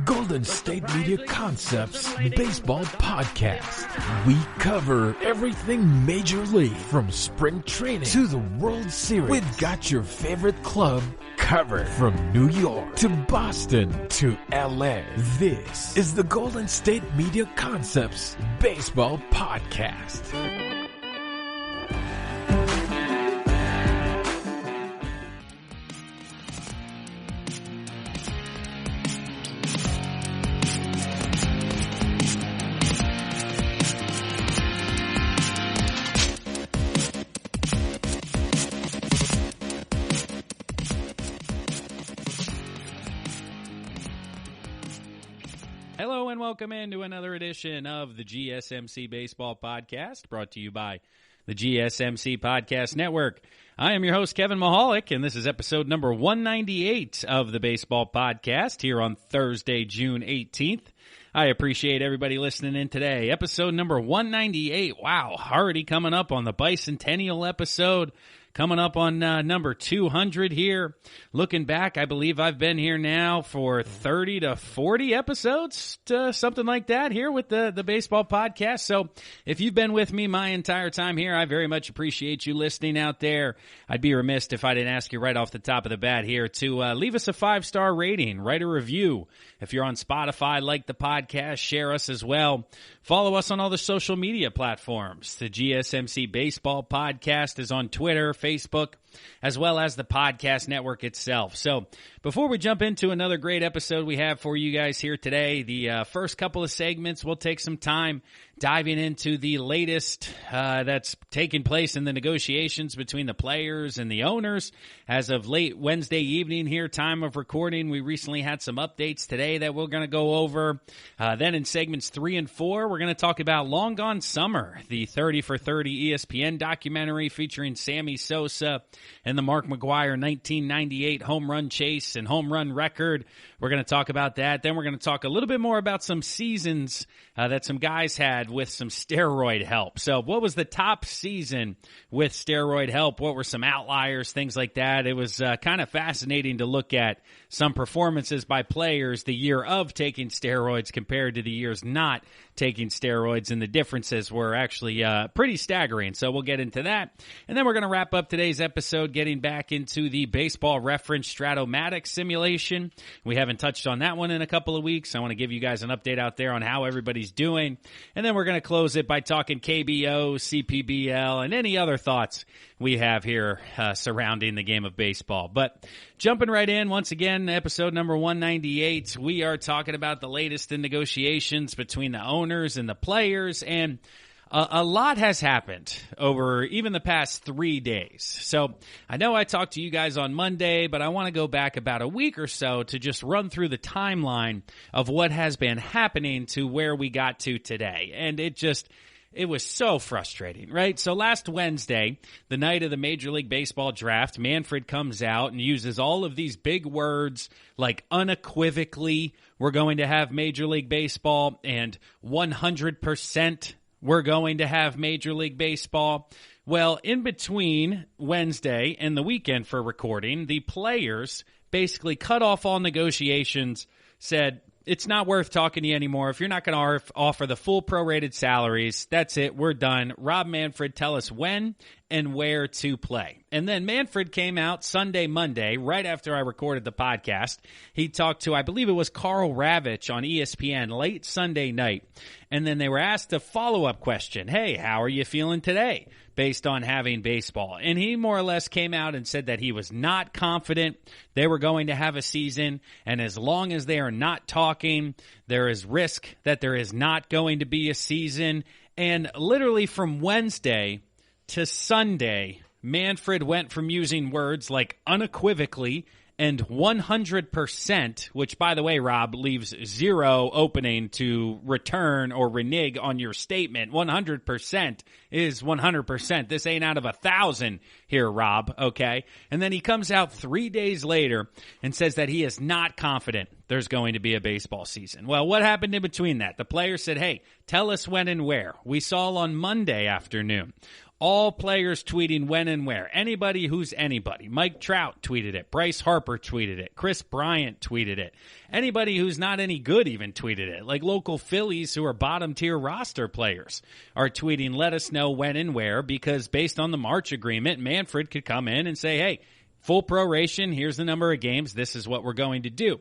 Golden State Media Concepts Baseball Podcast. We cover everything Major League, from spring training to the World Series. We've got your favorite club covered, from New York to Boston to LA. This is the Golden State Media Concepts Baseball Podcast. Hello and welcome into another edition of the GSMC Baseball Podcast, brought to you by the GSMC Podcast Network. I am your host, Kevin Mahalik, and this is episode number 198 of the Baseball Podcast here on Thursday, June 18th. I appreciate everybody listening in today. Episode number 198. Wow, already coming up on the bicentennial episode. Coming up on number 200 here. Looking back, I believe I've been here now for 30 to 40 episodes, something like that here with the Baseball Podcast. So if you've been with me my entire time here, I very much appreciate you listening out there. I'd be remiss if I didn't ask you right off the top of the bat here to leave us a 5-star rating, write a review. If you're on Spotify, like the podcast, share us as well. Follow us on all the social media platforms. The GSMC Baseball Podcast is on Twitter, Facebook, as well as the podcast network itself. So before we jump into another great episode we have for you guys here today, the first couple of segments, we'll take some time diving into the latest that's taking place in the negotiations between the players and the owners. As of late Wednesday evening here, time of recording, we recently had some updates today that we're going to go over. Then in segments 3 and 4, we're going to talk about Long Gone Summer, the 30 for 30 ESPN documentary featuring Sammy Sosa and the Mark McGwire 1998 home run chase and home run record. We're going to talk about that. Then we're going to talk a little bit more about some seasons that some guys had with some steroid help. So what was the top season with steroid help? What were some outliers, things like that? It was kind of fascinating to look at some performances by players the year of taking steroids compared to the years not taking steroids, and the differences were actually pretty staggering. So we'll get into that. And then we're going to wrap up today's episode getting back into the Baseball-Reference Strat-O-Matic simulation. We haven't touched on that one in a couple of weeks. I want to give you guys an update out there on how everybody's doing. And then we're going to close it by talking KBO, CPBL, and any other thoughts we have here surrounding the game of baseball. But jumping right in, once again, episode number 198, we are talking about the latest in negotiations between the owners and the players, and a lot has happened over even the past 3 days. So I know I talked to you guys on Monday, but I want to go back about a week or so to just run through the timeline of what has been happening to where we got to today. And it was so frustrating, right? So last Wednesday, the night of the Major League Baseball draft, Manfred comes out and uses all of these big words like unequivocally, we're going to have Major League Baseball, and 100% we're going to have Major League Baseball. Well, in between Wednesday and the weekend for recording, the players basically cut off all negotiations, said, it's not worth talking to you anymore. If you're not going to offer the full prorated salaries, that's it. We're done. Rob Manfred, tell us when and where to play. And then Manfred came out Sunday, Monday, right after I recorded the podcast. He talked to, I believe it was Carl Ravitch on ESPN late Sunday night. And then they were asked a follow-up question. Hey, how are you feeling today based on having baseball? And he more or less came out and said that he was not confident they were going to have a season. And as long as they are not talking, there is risk that there is not going to be a season. And literally from Wednesday to Sunday, Manfred went from using words like unequivocally and 100%, which, by the way, Rob, leaves zero opening to return or renege on your statement. 100% is 100%. This ain't out of 1,000 here, Rob, okay? And then he comes out 3 days later and says that he is not confident there's going to be a baseball season. Well, what happened in between that? The players said, hey, tell us when and where. We saw on Monday afternoon All players tweeting when and where. Anybody who's anybody. Mike Trout tweeted it. Bryce Harper tweeted it. Chris Bryant tweeted it. Anybody who's not any good even tweeted it. Like local Phillies who are bottom-tier roster players are tweeting, let us know when and where, because based on the March agreement, Manfred could come in and say, hey, full proration, here's the number of games, this is what we're going to do.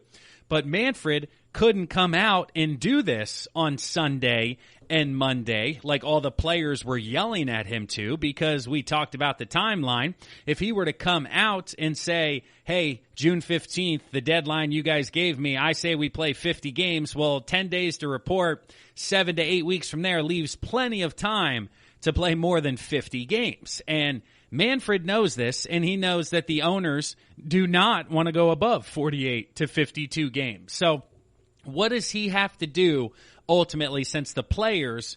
But Manfred couldn't come out and do this on Sunday and Monday like all the players were yelling at him to, because we talked about the timeline. If he were to come out and say, hey, June 15th, the deadline you guys gave me, I say we play 50 games, well, 10 days to report, 7 to 8 weeks from there leaves plenty of time to play more than 50 games. And Manfred knows this, and he knows that the owners do not want to go above 48 to 52 games. So what does he have to do ultimately, since the players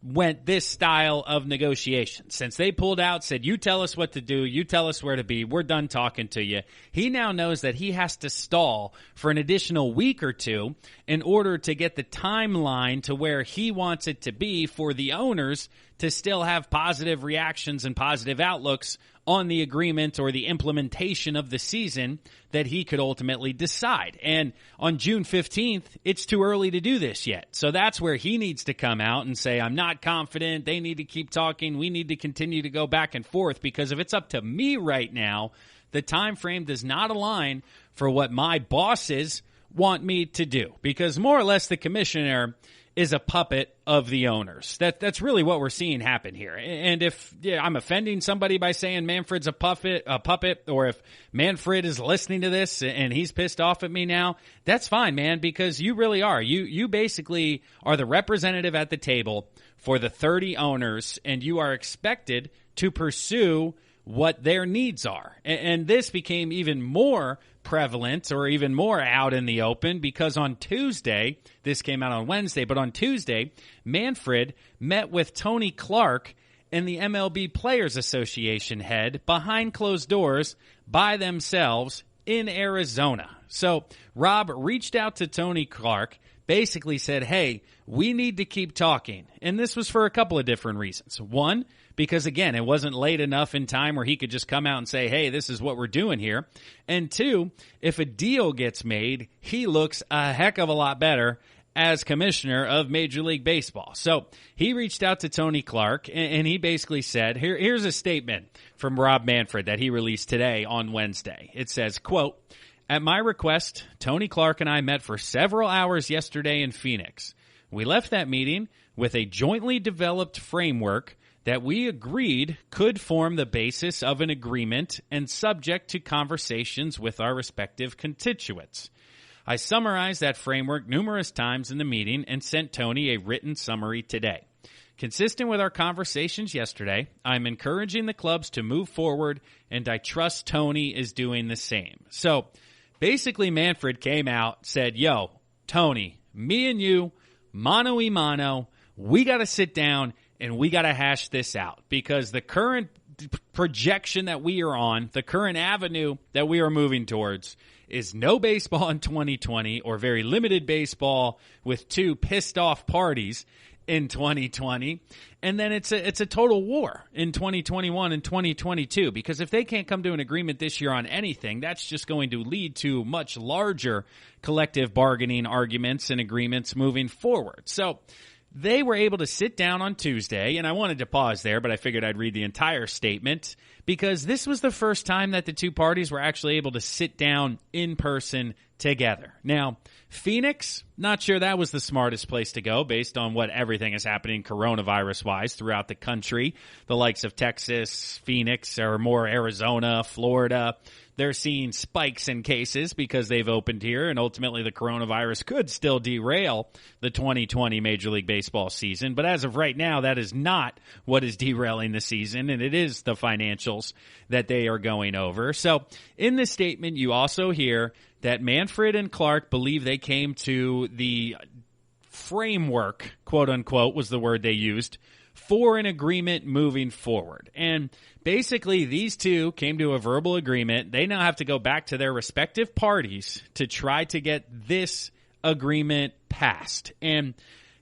went this style of negotiation? Since they pulled out, said, you tell us what to do, you tell us where to be, we're done talking to you. He now knows that he has to stall for an additional week or two in order to get the timeline to where he wants it to be for the owners to still have positive reactions and positive outlooks on the agreement or the implementation of the season that he could ultimately decide. And on June 15th, it's too early to do this yet. So that's where he needs to come out and say, I'm not confident. They need to keep talking. We need to continue to go back and forth, because if it's up to me right now, the time frame does not align for what my bosses want me to do, because more or less the commissioner is a puppet of the owners. That's really what we're seeing happen here. And if I'm offending somebody by saying Manfred's a puppet, or if Manfred is listening to this and he's pissed off at me now, that's fine, man, because you really are. You basically are the representative at the table for the 30 owners, and you are expected to pursue what their needs are. And this became even more prevalent, or even more out in the open, because on Tuesday, this came out on Wednesday, but on Tuesday, Manfred met with Tony Clark and the MLB Players Association head behind closed doors by themselves in Arizona. So Rob reached out to Tony Clark, basically said, hey, we need to keep talking. And this was for a couple of different reasons. One, because, again, it wasn't late enough in time where he could just come out and say, hey, this is what we're doing here. And two, if a deal gets made, he looks a heck of a lot better as commissioner of Major League Baseball. So he reached out to Tony Clark, and he basically said, here's a statement from Rob Manfred that he released today on Wednesday. It says, quote, at my request, Tony Clark and I met for several hours yesterday in Phoenix. We left that meeting with a jointly developed framework that we agreed could form the basis of an agreement and subject to conversations with our respective constituents. I summarized that framework numerous times in the meeting and sent Tony a written summary today. Consistent with our conversations yesterday, I'm encouraging the clubs to move forward, and I trust Tony is doing the same. So basically, Manfred came out, said, yo, Tony, me and you, mano a mano, we got to sit down and we got to hash this out, because the current projection that we are on, the current avenue that we are moving towards, is no baseball in 2020, or very limited baseball with two pissed off parties in 2020. And then it's a total war in 2021 and 2022, because if they can't come to an agreement this year on anything, that's just going to lead to much larger collective bargaining arguments and agreements moving forward. So they were able to sit down on Tuesday, and I wanted to pause there, but I figured I'd read the entire statement, because this was the first time that the two parties were actually able to sit down in person together. Now, Phoenix, not sure that was the smartest place to go based on what everything is happening coronavirus-wise throughout the country. The likes of Texas, Phoenix, or more Arizona, Florida, they're seeing spikes in cases because they've opened here, and ultimately the coronavirus could still derail the 2020 Major League Baseball season. But as of right now, that is not what is derailing the season, and it is the financials that they are going over. So in this statement, you also hear that Manfred and Clark believe they came to the framework, quote unquote, was the word they used, for an agreement moving forward. And basically, these two came to a verbal agreement. They now have to go back to their respective parties to try to get this agreement passed. And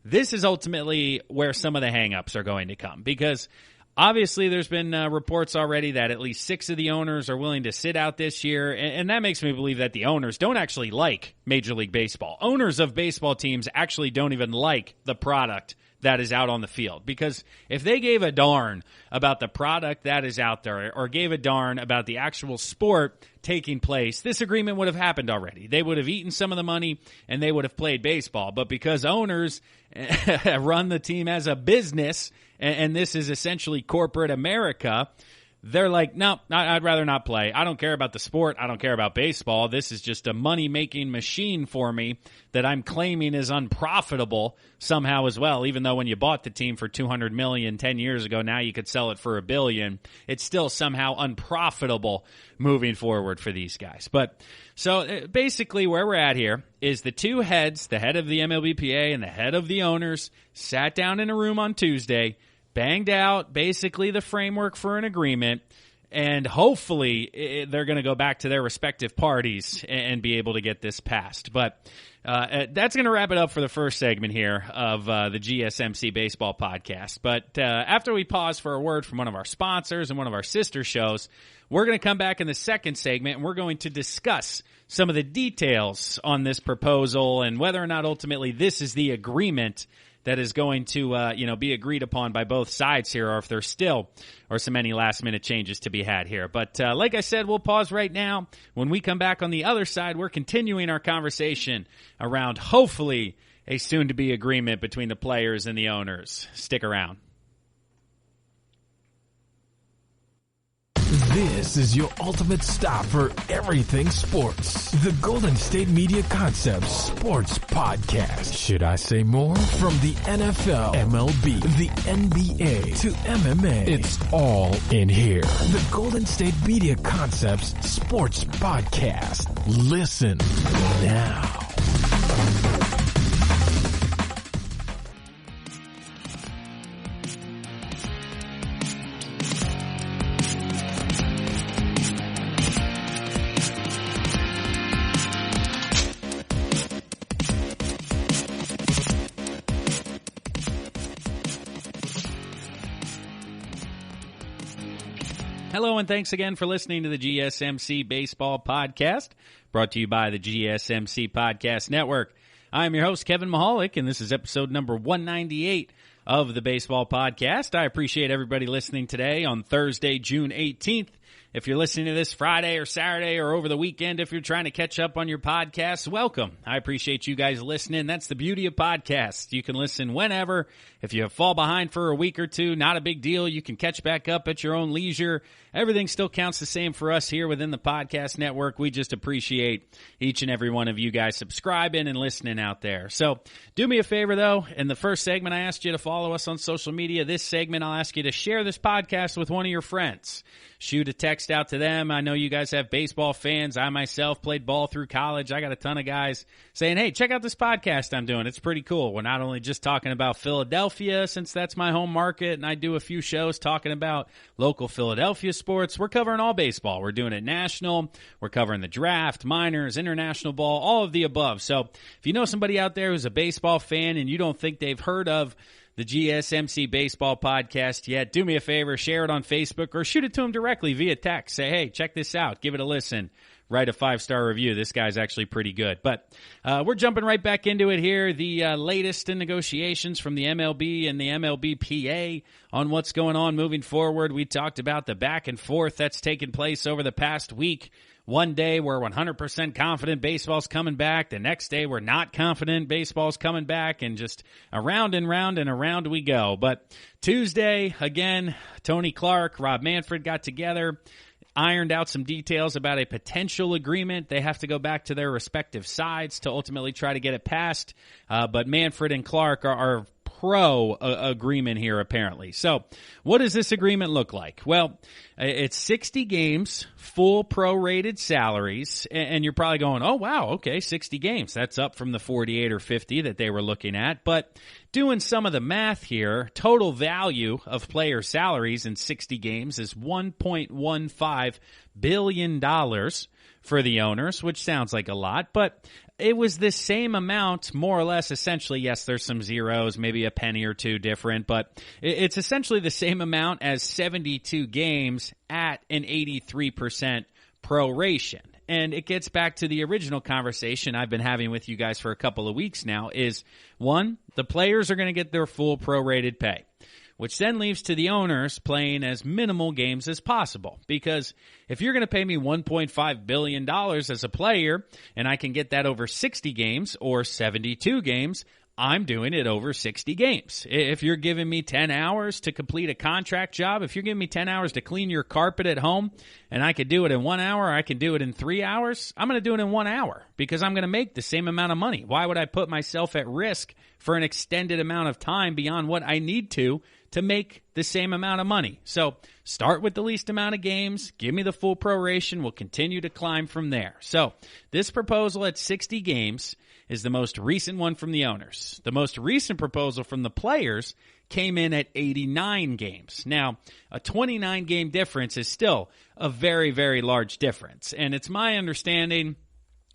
this is ultimately where some of the hang-ups are going to come, because Obviously, there's been reports already that at least 6 of the owners are willing to sit out this year, and that makes me believe that the owners don't actually like Major League Baseball. Owners of baseball teams actually don't even like the product that is out on the field, because if they gave a darn about the product that is out there or gave a darn about the actual sport taking place, this agreement would have happened already. They would have eaten some of the money and they would have played baseball. But because owners run the team as a business, and this is essentially corporate America, they're like, no, I'd rather not play. I don't care about the sport. I don't care about baseball. This is just a money-making machine for me that I'm claiming is unprofitable somehow as well. Even though when you bought the team for $200 million 10 years ago, now you could sell it for $1 billion. It's still somehow unprofitable moving forward for these guys. But so basically where we're at here is the two heads, the head of the MLBPA and the head of the owners, sat down in a room on Tuesday, banged out basically the framework for an agreement, and hopefully they're going to go back to their respective parties and be able to get this passed. But that's going to wrap it up for the first segment here of the GSMC Baseball Podcast. But after we pause for a word from one of our sponsors and one of our sister shows, we're going to come back in the second segment, and we're going to discuss some of the details on this proposal and whether or not ultimately this is the agreement that is going to, be agreed upon by both sides here, or if there's still or some any last-minute changes to be had here. But like I said, we'll pause right now. When we come back on the other side, we're continuing our conversation around hopefully a soon-to-be agreement between the players and the owners. Stick around. This is your ultimate stop for everything sports. The Golden State Media Concepts Sports Podcast. Should I say more? From the NFL, MLB, the NBA to MMA, it's all in here. The Golden State Media Concepts Sports Podcast. Listen now. Hello, and thanks again for listening to the GSMC Baseball Podcast, brought to you by the GSMC Podcast Network. I'm your host, Kevin Mahalik, and this is episode number 198 of the Baseball Podcast. I appreciate everybody listening today on Thursday, June 18th. If you're listening to this Friday or Saturday or over the weekend, if you're trying to catch up on your podcasts, welcome. I appreciate you guys listening. That's the beauty of podcasts. You can listen whenever. If you fall behind for a week or two, not a big deal. You can catch back up at your own leisure. Everything still counts the same for us here within the podcast network. We just appreciate each and every one of you guys subscribing and listening out there. So do me a favor, though. In the first segment, I asked you to follow us on social media. This segment, I'll ask you to share this podcast with one of your friends. Shoot a text out to them. I know you guys have baseball fans. I myself played ball through college. I got a ton of guys saying, hey, check out this podcast I'm doing. It's pretty cool. We're not only just talking about Philadelphia, since that's my home market, and I do a few shows talking about local Philadelphia sports. We're covering all baseball. We're doing it national. We're covering the draft, minors, international ball, all of the above. So if you know somebody out there who's a baseball fan and you don't think they've heard of the GSMC Baseball Podcast yet, do me a favor, share it on Facebook or shoot it to them directly via text. Say, hey, check this out. Give it a listen. Write a 5-star review. This guy's actually pretty good. But we're jumping right back into it here. The latest in negotiations from the MLB and the MLBPA on what's going on moving forward. We talked about the back and forth that's taken place over the past week. One day we're 100% confident baseball's coming back. The next day we're not confident baseball's coming back, and just around and round and around we go. But Tuesday, again, Tony Clark, Rob Manfred got together, ironed out some details about a potential agreement. They have to go back to their respective sides to ultimately try to get it passed. But Manfred and Clark are pro agreement here, apparently. So what does this agreement look like? Well, it's 60 games, full prorated salaries, and you're probably going, oh, wow, okay, 60 games. That's up from the 48 or 50 that they were looking at. But doing some of the math here, total value of player salaries in 60 games is $1.15 billion for the owners, which sounds like a lot, but it was the same amount, more or less, essentially. Yes, there's some zeros, maybe a penny or two different, but it's essentially the same amount as 72 games at an 83% proration. And it gets back to the original conversation I've been having with you guys for a couple of weeks now is, one, the players are going to get their full prorated pay, which then leaves to the owners playing as minimal games as possible. Because if you're going to pay me $1.5 billion as a player and I can get that over 60 games or 72 games, I'm doing it over 60 games. If you're giving me 10 hours to complete a contract job, if you're giving me 10 hours to clean your carpet at home and I could do it in 1 hour, I can do it in 3 hours, I'm going to do it in 1 hour because I'm going to make the same amount of money. Why would I put myself at risk for an extended amount of time beyond what I need to make the same amount of money? So start with the least amount of games, give me the full proration, we'll continue to climb from there. So this proposal at 60 games is the most recent one from the owners. The most recent proposal from the players came in at 89 games. Now, a 29-game difference is still a very, very large difference. And it's my understanding,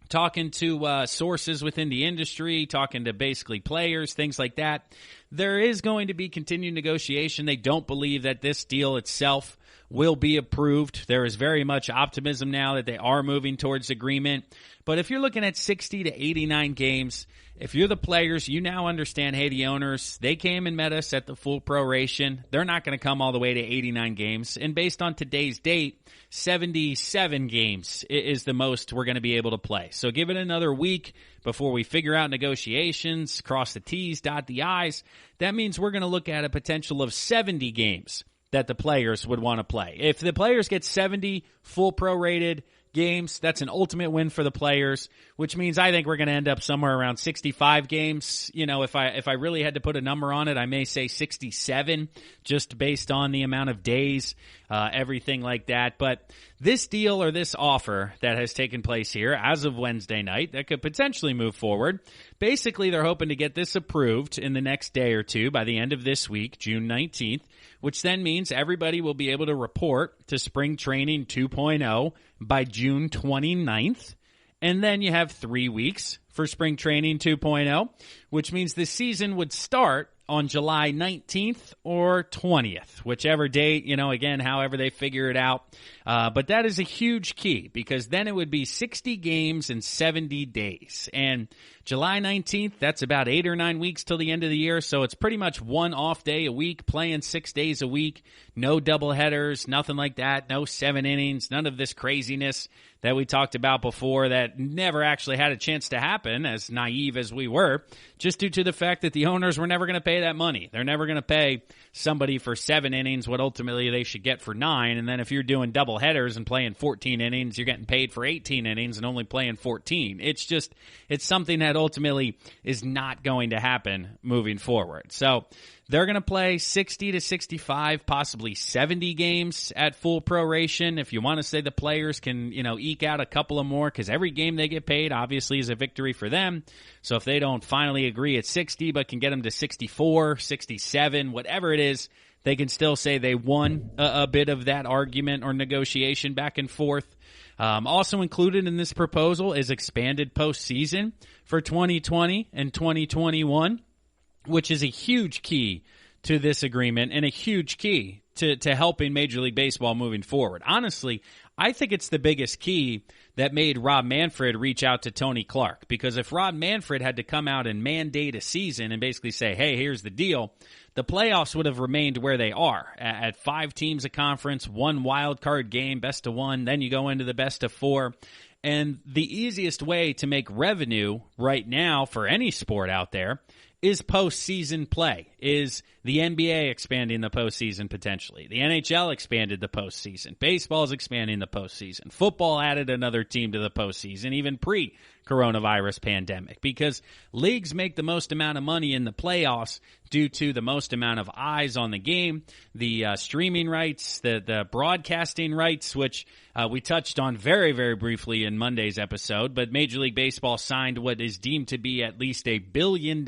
talking to sources within the industry, talking to basically players, things like that, there is going to be continued negotiation. They don't believe that this deal itself will be approved. There is very much optimism now that they are moving towards agreement. But if you're looking at 60 to 89 games, if you're the players, you now understand, hey, the owners, they came and met us at the full proration. They're not going to come all the way to 89 games. And based on today's date, 77 games is the most we're going to be able to play. So give it another week before we figure out negotiations, cross the T's, dot the I's. That means we're going to look at a potential of 70 games that the players would want to play. If the players get 70 full prorated games, that's an ultimate win for the players, which means I think we're going to end up somewhere around 65 games. You know, if I really had to put a number on it, I may say 67, just based on the amount of days, everything like that. But this deal or this offer that has taken place here as of Wednesday night that could potentially move forward, basically they're hoping to get this approved in the next day or two by the end of this week, June 19th, which then means everybody will be able to report to Spring Training 2.0 by June 29th. And then you have 3 weeks for Spring Training 2.0, which means the season would start on July 19th or 20th, whichever date, you know, again, however they figure it out. But that is a huge key because then it would be 60 games in 70 days. And July 19th, that's about 8 or 9 weeks till the end of the year. So it's pretty much one off day a week, playing 6 days a week, no doubleheaders, nothing like that, no 7 innings, none of this craziness that we talked about before that never actually had a chance to happen, as naive as we were, just due to the fact that the owners were never going to pay that money. They're never going to pay somebody for 7 innings what ultimately they should get for 9. And then if you're doing double headers and playing 14 innings, you're getting paid for 18 innings and only playing 14. It's something that ultimately is not going to happen moving forward. So they're going to play 60 to 65, possibly 70 games at full proration. If you want to say the players can, you know, eke out a couple of more, because every game they get paid obviously is a victory for them. So if they don't finally agree at 60, but can get them to 64, 67, whatever it is, they can still say they won a bit of that argument or negotiation back and forth. Also included in this proposal is expanded postseason for 2020 and 2021. Which is a huge key to this agreement and a huge key to helping Major League Baseball moving forward. Honestly, I think it's the biggest key that made Rob Manfred reach out to Tony Clark. Because if Rob Manfred had to come out and mandate a season and basically say, hey, here's the deal, the playoffs would have remained where they are at 5 teams a conference, 1 wild card game, best of 1, then you go into the best of 4. And the easiest way to make revenue right now for any sport out there is postseason play. Is the NBA expanding the postseason potentially? The NHL expanded the postseason. Baseball is expanding the postseason. Football added another team to the postseason, even pre-coronavirus pandemic, because leagues make the most amount of money in the playoffs due to the most amount of eyes on the game, the streaming rights, the broadcasting rights, which we touched on very, very briefly in Monday's episode. But Major League Baseball signed what is deemed to be at least $1 billion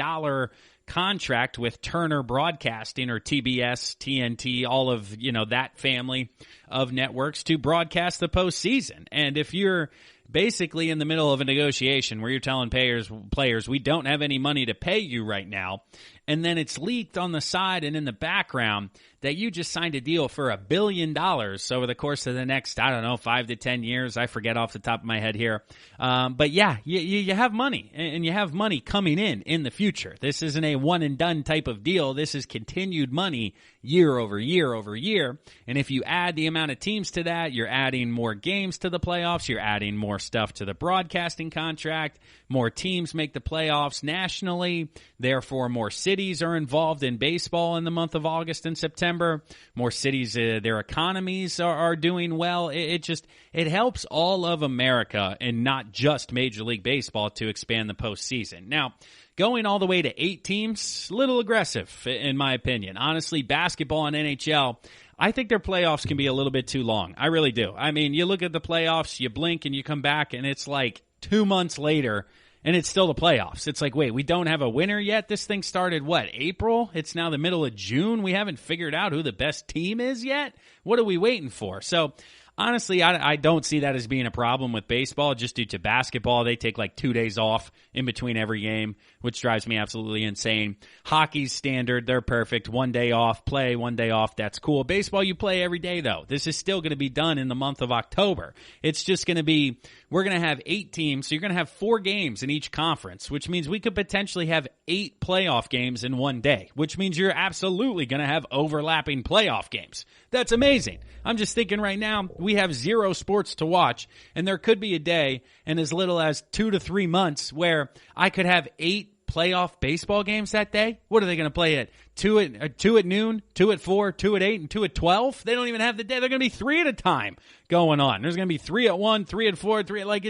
contract with Turner Broadcasting, or TBS, TNT, all of, you know, that family of networks to broadcast the postseason. And if you're basically in the middle of a negotiation where you're telling players, we don't have any money to pay you right now. And then it's leaked on the side and in the background that you just signed a deal for $1 billion over the course of the next, 5 to 10 years. I forget off the top of my head here. But yeah, you have money, and you have money coming in the future. This isn't a one and done type of deal. This is continued money year over year over year. And if you add the amount of teams to that, you're adding more games to the playoffs. You're adding more stuff to the broadcasting contract. More teams make the playoffs nationally. Therefore, more cities are involved in baseball in the month of August and September. More cities, their economies are doing well. It helps all of America and not just Major League Baseball to expand the postseason. Now, going all the way to 8 teams, a little aggressive in my opinion. Honestly, basketball and NHL, I think their playoffs can be a little bit too long. I really do. I mean, you look at the playoffs, you blink and you come back and it's like 2 months later and it's still the playoffs. It's like, wait, we don't have a winner yet? This thing started, April? It's now the middle of June. We haven't figured out who the best team is yet? What are we waiting for? So, honestly, I don't see that as being a problem with baseball just due to basketball. They take like 2 days off in between every game, which drives me absolutely insane. Hockey's standard. They're perfect. 1 day off, play, 1 day off. That's cool. Baseball, you play every day, though. This is still going to be done in the month of October. It's just going to be, we're going to have 8 teams, so you're going to have 4 games in each conference, which means we could potentially have 8 playoff games in 1 day, which means you're absolutely going to have overlapping playoff games. That's amazing. I'm just thinking right now, we have 0 sports to watch, and there could be a day in as little as 2 to 3 months where I could have 8 playoff baseball games that day. What are they going to play at? 2 at noon, 2 at 4, 2 at 8, and 2 at 12? They don't even have the day. They're going to be 3 at a time going on. There's going to be 3 at 1, 3 at 4, 3 at,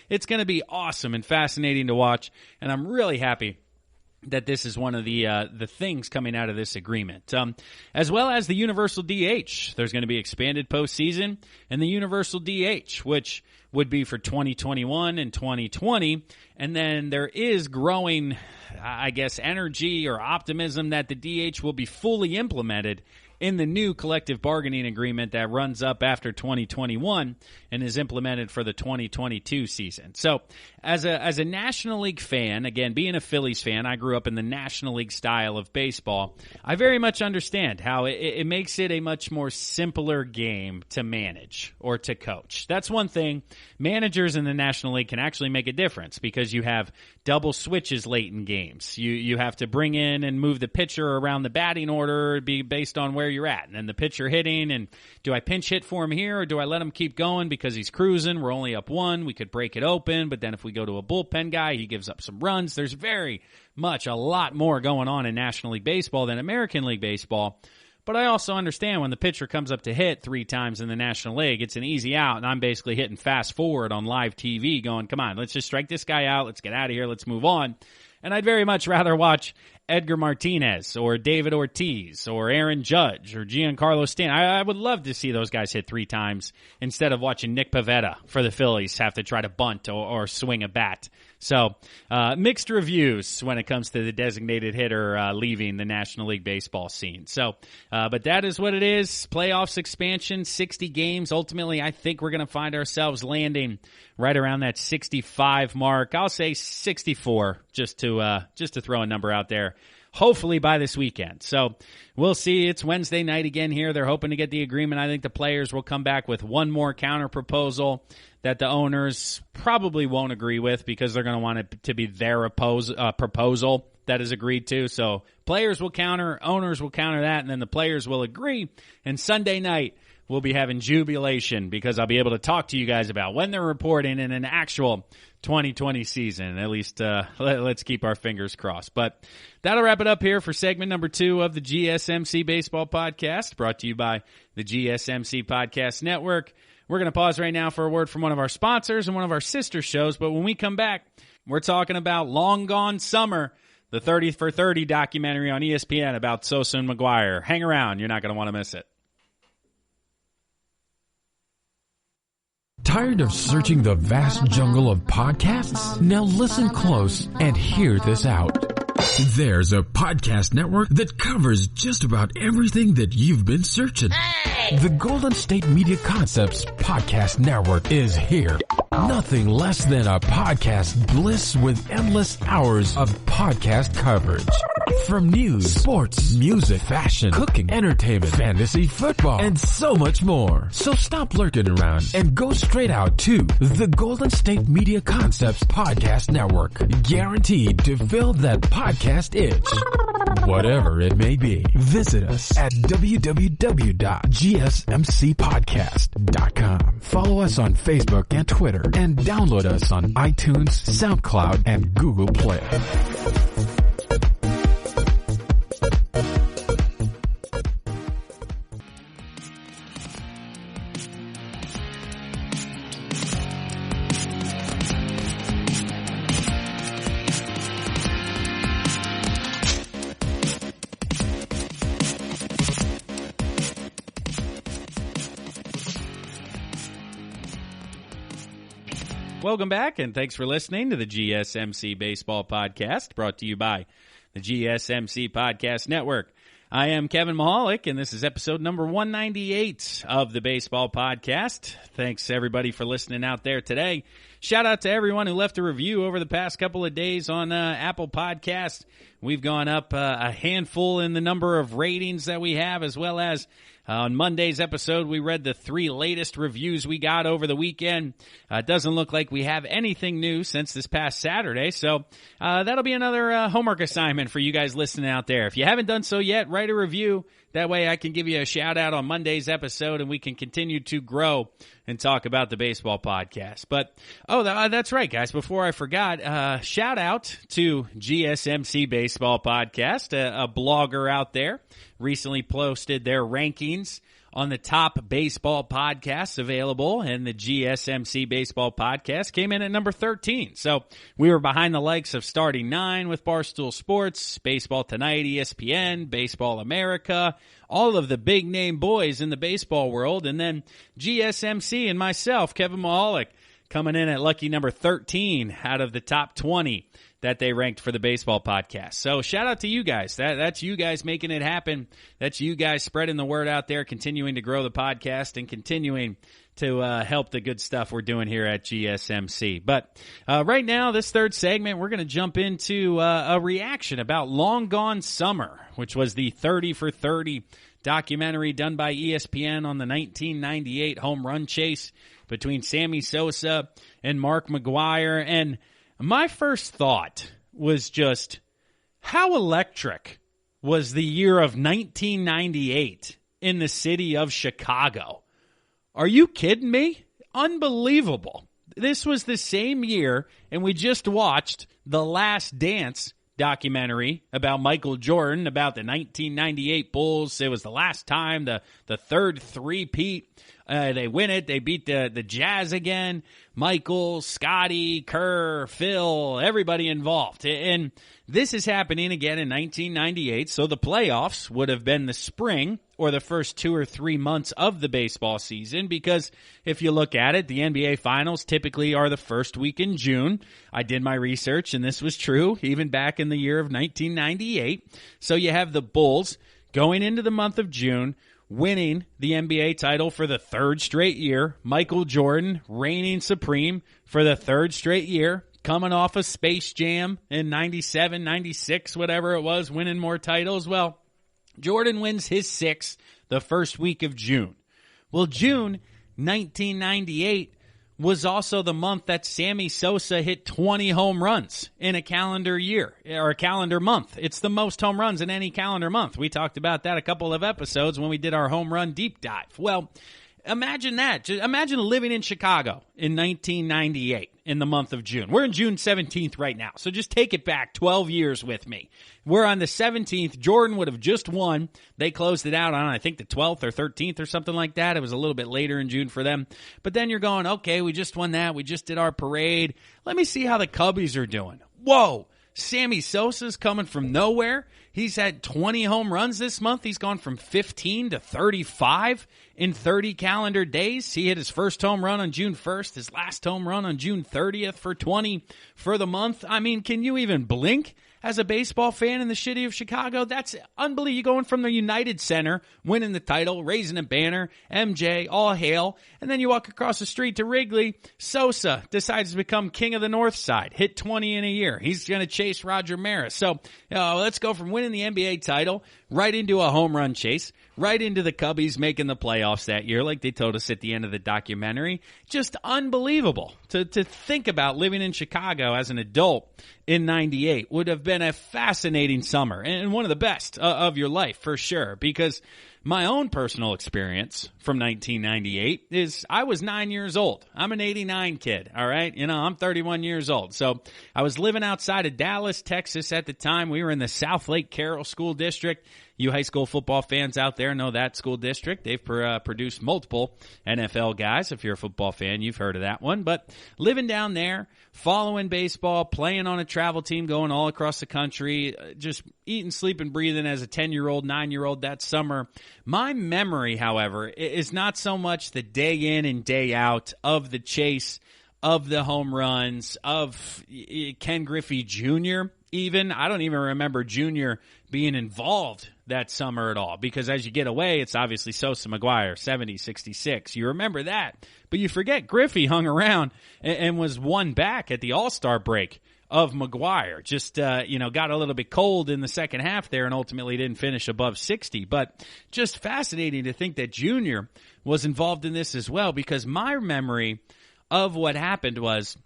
it's going to be awesome and fascinating to watch, and I'm really happy that this is one of the things coming out of this agreement. As well as the universal DH. There's going to be expanded postseason and the universal DH, which would be for 2021 and 2020. And then there is growing, energy or optimism that the DH will be fully implemented in the new collective bargaining agreement that runs up after 2021 and is implemented for the 2022 season. So as a National League fan, again, being a Phillies fan, I grew up in the National League style of baseball. I very much understand how it makes it a much more simpler game to manage or to coach. That's one thing. Managers in the National League can actually make a difference because you have double switches late in games. You have to bring in and move the pitcher around the batting order based on where you're at. And then the pitcher hitting, and do I pinch hit for him here or do I let him keep going because he's cruising? We're only up 1. We could break it open, but then if we go to a bullpen guy, he gives up some runs. There's very much a lot more going on in National League Baseball than American League Baseball. But I also understand when the pitcher comes up to hit 3 times in the National League, it's an easy out, and I'm basically hitting fast forward on live TV going, come on, let's just strike this guy out, let's get out of here, let's move on. And I'd very much rather watch Edgar Martinez or David Ortiz or Aaron Judge or Giancarlo Stanton. I would love to see those guys hit 3 times instead of watching Nick Pivetta for the Phillies have to try to bunt or swing a bat. So mixed reviews when it comes to the designated hitter leaving the National League Baseball scene. So, but that is what it is. Playoffs expansion, 60 games. Ultimately, I think we're going to find ourselves landing right around that 65 mark. I'll say 64 just to throw a number out there. Hopefully by this weekend. So we'll see. It's Wednesday night again here. They're hoping to get the agreement. I think the players will come back with one more counter proposal that the owners probably won't agree with because they're going to want it to be their proposal that is agreed to. So players will counter, owners will counter that, and then the players will agree. And Sunday night, we'll be having jubilation because I'll be able to talk to you guys about when they're reporting in an actual 2020 season. At least let's keep our fingers crossed. But that'll wrap it up here for segment number 2 of the GSMC Baseball Podcast, brought to you by the GSMC Podcast Network. We're going to pause right now for a word from one of our sponsors and one of our sister shows. But when we come back, we're talking about Long Gone Summer, the 30 for 30 documentary on ESPN about Sosa and McGwire. Hang around. You're not going to want to miss it. Tired of searching the vast jungle of podcasts? Now listen close and hear this out. There's a podcast network that covers just about everything that you've been searching. Hey! The Golden State Media Concepts Podcast Network is here. Nothing less than a podcast bliss with endless hours of podcast coverage. From news, sports, music, fashion, cooking, entertainment, fantasy, football, and so much more. So stop lurking around and go straight out to the Golden State Media Concepts Podcast Network. Guaranteed to fill that podcast itch. Whatever it may be. Visit us at www.gsmcpodcast.com. Follow us on Facebook and Twitter, and download us on iTunes, SoundCloud, and Google Play. Welcome back, and thanks for listening to the GSMC Baseball Podcast, brought to you by the GSMC Podcast Network. I am Kevin Mahalik, and this is episode number 198 of the Baseball Podcast. Thanks, everybody, for listening out there today. Shout out to everyone who left a review over the past couple of days on Apple Podcasts. We've gone up a handful in the number of ratings that we have, as well as on Monday's episode, we read the 3 latest reviews we got over the weekend. It doesn't look like we have anything new since this past Saturday, so that'll be another homework assignment for you guys listening out there. If you haven't done so yet, write a review. That way I can give you a shout-out on Monday's episode, and we can continue to grow and talk about the baseball podcast. But, that's right, guys. Before I forgot, shout-out to GSMC Baseball Podcast, a blogger out there. Recently posted their rankings on the top baseball podcasts available, and the GSMC Baseball Podcast came in at number 13. So we were behind the likes of Starting 9 with Barstool Sports, Baseball Tonight, ESPN, Baseball America, all of the big-name boys in the baseball world, and then GSMC and myself, Kevin Mahalik, coming in at lucky number 13 out of the top 20 that they ranked for the baseball podcast. So shout out to you guys. That's you guys making it happen. That's you guys spreading the word out there, continuing to grow the podcast and continuing to help the good stuff we're doing here at GSMC. But right now, this third segment, we're going to jump into a reaction about Long Gone Summer, which was the 30 for 30 documentary done by ESPN on the 1998 home run chase between Sammy Sosa and Mark McGwire. And my first thought was just, how electric was the year of 1998 in the city of Chicago? Are you kidding me? Unbelievable. This was the same year, and we just watched The Last Dance documentary about Michael Jordan, about the 1998 Bulls. It was the last time, the third three-peat. They win it. They beat the Jazz again. Michael, Scotty, Kerr, Phil, everybody involved. And this is happening again in 1998, so the playoffs would have been the spring or the first 2 or 3 months of the baseball season, because if you look at it, the NBA Finals typically are the first week in June. I did my research, and this was true even back in the year of 1998. So you have the Bulls going into the month of June, winning the NBA title for the third straight year. Michael Jordan reigning supreme for the third straight year, coming off of Space Jam in 97, 96, whatever it was, winning more titles. Well, Jordan wins his 6th the first week of June. Well, June 1998 was also the month that Sammy Sosa hit 20 home runs in a calendar year, or a calendar month. It's the most home runs in any calendar month. We talked about that a couple of episodes when we did our home run deep dive. Well, imagine that. Just imagine living in Chicago in 1998 in the month of June. We're in June 17th right now, so just take it back 12 years with me. We're on the 17th. Jordan would have just won. They closed it out on, I think, the 12th or 13th or something like that. It was a little bit later in June for them. But then you're going, okay, we just won that. We just did our parade. Let me see how the Cubbies are doing. Whoa, Sammy Sosa's coming from nowhere. He's had 20 home runs this month. He's gone from 15 to 35 in 30 calendar days. He hit his first home run on June 1st, his last home run on June 30th for 20 for the month. I mean, can you even blink as a baseball fan in the city of Chicago, that's unbelievable. You're going from the United Center, winning the title, raising a banner, MJ, all hail, and then you walk across the street to Wrigley. Sosa decides to become king of the North Side, hit 20 in a year. He's going to chase Roger Maris. So let's go from winning the NBA title right into a home run chase, right into the Cubbies making the playoffs that year, like they told us at the end of the documentary. Just unbelievable to think about living in Chicago as an adult in 98. Would have been a fascinating summer and one of the best of your life for sure, because my own personal experience from 1998 is I was 9 years old. I'm an 89 kid, all right? I'm 31 years old. So I was living outside of Dallas, Texas at the time. We were in the South Lake Carroll School District. You high school football fans out there know that school district. They've produced multiple NFL guys. If you're a football fan, you've heard of that one. But living down there, following baseball, playing on a travel team, going all across the country, just eating, sleeping, breathing as a 10-year-old, 9-year-old that summer. My memory, however, is not so much the day in and day out of the chase, of the home runs, of Ken Griffey Jr. even. I don't even remember Jr. being involved that summer at all, because as you get away, it's obviously Sosa, McGwire, 70, 66. You remember that, but you forget Griffey hung around and was one back at the All-Star break of McGwire. Just, got a little bit cold in the second half there and ultimately didn't finish above 60. But just fascinating to think that Junior was involved in this as well, because my memory of what happened was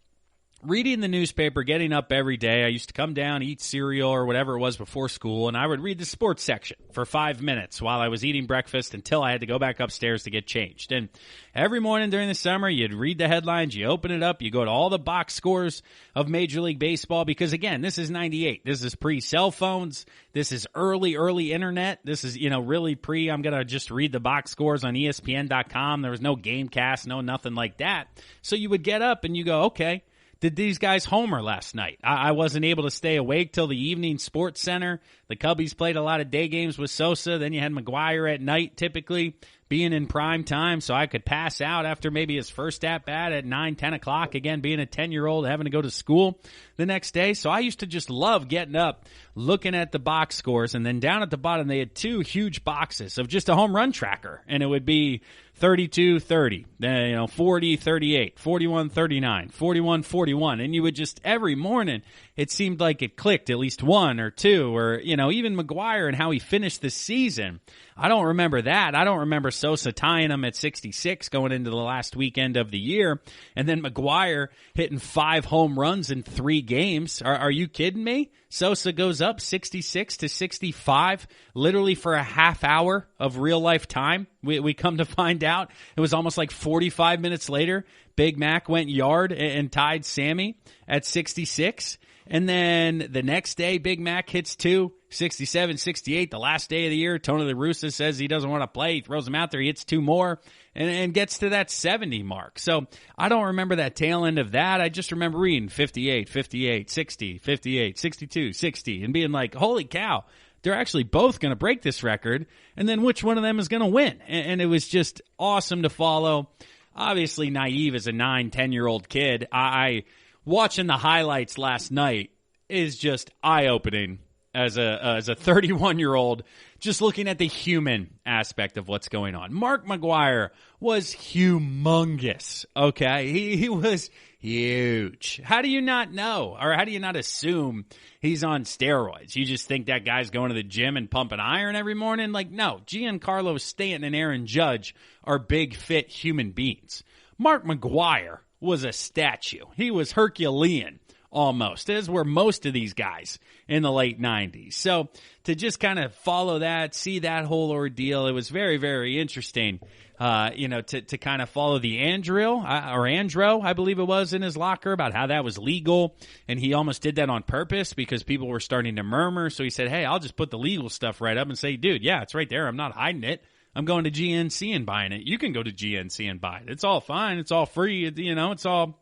reading the newspaper, getting up every day. I used to come down, eat cereal or whatever it was before school, and I would read the sports section for 5 minutes while I was eating breakfast until I had to go back upstairs to get changed. And every morning during the summer, you'd read the headlines, you open it up, you go to all the box scores of Major League Baseball, because again, this is 98. This is pre-cell phones. This is early internet. This is, really I'm going to just read the box scores on ESPN.com. There was no GameCast, no nothing like that. So you would get up and you go, okay, did these guys homer last night? I wasn't able to stay awake till the evening Sports Center. The Cubbies played a lot of day games with Sosa. Then you had McGwire at night, typically being in prime time, so I could pass out after maybe his first at-bat at 9, 10 o'clock, again, being a 10-year-old, having to go to school the next day. So I used to just love getting up, looking at the box scores, and then down at the bottom they had two huge boxes of just a home run tracker, and it would be 32-30, 40-38, 41-39, 41-41, and you would just, every morning, it seemed like it clicked at least one or two, or, even McGwire and how he finished the season. I don't remember that. I don't remember Sosa tying him at 66 going into the last weekend of the year, and then McGwire hitting 5 home runs in 3 games. Are you kidding me? Sosa goes up 66 to 65, literally for a half hour of real life time. We come to find out it was almost like 45 minutes later, Big Mac went yard and tied Sammy at 66. And then the next day, Big Mac hits 2, 67, 68, the last day of the year. Tony La Russa says he doesn't want to play. He throws him out there. He hits 2 more and gets to that 70 mark. So I don't remember that tail end of that. I just remember reading 58, 58, 60, 58, 62, 60, and being like, holy cow, they're actually both going to break this record. And then which one of them is going to win? And it was just awesome to follow. Obviously naive as a 9, 10-year-old kid. I watching the highlights last night is just eye-opening as a 31-year-old, just looking at the human aspect of what's going on. Mark McGwire was humongous, okay? He was huge. How do you not know, or how do you not assume he's on steroids? You just think that guy's going to the gym and pumping iron every morning? Like, no, Giancarlo Stanton and Aaron Judge are big, fit human beings. Mark McGwire was a statue. He was Herculean almost, as were most of these guys in the late 90s. So to just kind of follow that, see that whole ordeal, it was very, very interesting, to kind of follow the Andro, I believe it was, in his locker about how that was legal. And he almost did that on purpose because people were starting to murmur. So he said, hey, I'll just put the legal stuff right up and say, dude, yeah, it's right there. I'm not hiding it. I'm going to GNC and buying it. You can go to GNC and buy it. It's all fine. It's all free. It's all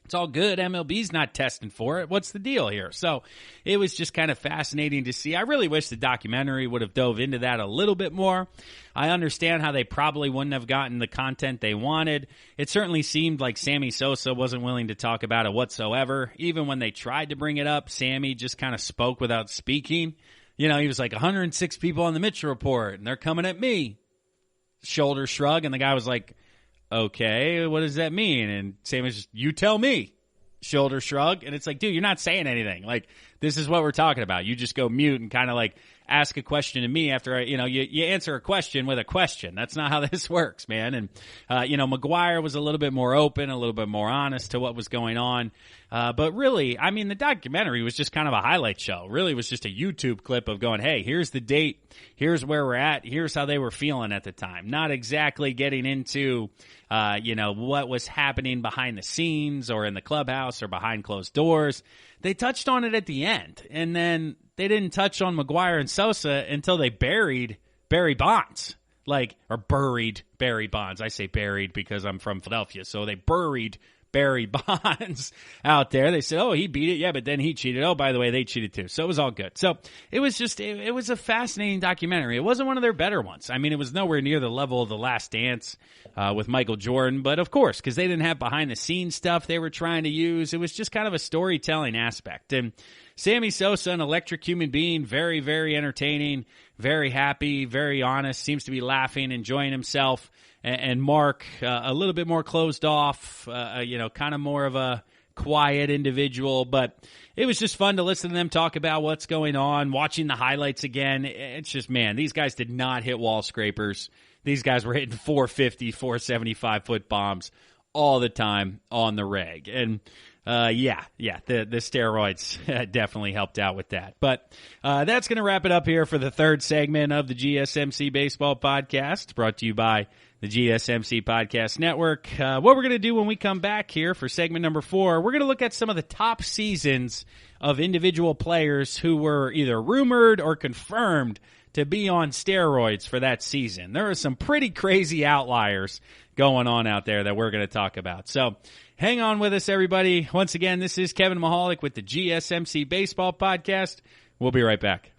It's all good. MLB's not testing for it. What's the deal here? So it was just kind of fascinating to see. I really wish the documentary would have dove into that a little bit more. I understand how they probably wouldn't have gotten the content they wanted. It certainly seemed like Sammy Sosa wasn't willing to talk about it whatsoever. Even when they tried to bring it up, Sammy just kind of spoke without speaking. You know, he was like 106 people on the Mitchell Report, and they're coming at me. Shoulder shrug, and the guy was like, okay, what does that mean? And Sammy's just, you tell me. Shoulder shrug. And it's like, dude, you're not saying anything. Like, this is what we're talking about. You just go mute and kind of like ask a question to me after, you answer a question with a question. That's not how this works, man. And, McGwire was a little bit more open, a little bit more honest to what was going on. But really, I mean, the documentary was just kind of a highlight show. Really, it was just a YouTube clip of going, hey, here's the date. Here's where we're at. Here's how they were feeling at the time. Not exactly getting into, what was happening behind the scenes or in the clubhouse or behind closed doors. They touched on it at the end, and then they didn't touch on McGwire and Sosa until they buried Barry Bonds. Or buried Barry Bonds. I say buried because I'm from Philadelphia, so they buried Barry Bonds out there. They said, oh, he beat it. Yeah, but then he cheated. Oh, by the way, they cheated too. So it was all good. So it was just, it was a fascinating documentary. It wasn't one of their better ones. I mean, it was nowhere near the level of The Last Dance with Michael Jordan. But of course, because they didn't have behind the scenes stuff they were trying to use, it was just kind of a storytelling aspect. And Sammy Sosa, an electric human being, very, very entertaining, very happy, very honest, seems to be laughing, enjoying himself. And Mark, a little bit more closed off, kind of more of a quiet individual. But it was just fun to listen to them talk about what's going on, watching the highlights again. It's just, man, these guys did not hit wall scrapers. These guys were hitting 450, 475-foot bombs all the time on the reg. And the steroids definitely helped out with that. But that's going to wrap it up here for the third segment of the GSMC Baseball Podcast, brought to you by the GSMC Podcast Network. What we're going to do when we come back here for segment number 4, we're going to look at some of the top seasons of individual players who were either rumored or confirmed to be on steroids for that season. There are some pretty crazy outliers going on out there that we're going to talk about. So hang on with us, everybody. Once again, this is Kevin Mahalik with the GSMC Baseball Podcast. We'll be right back.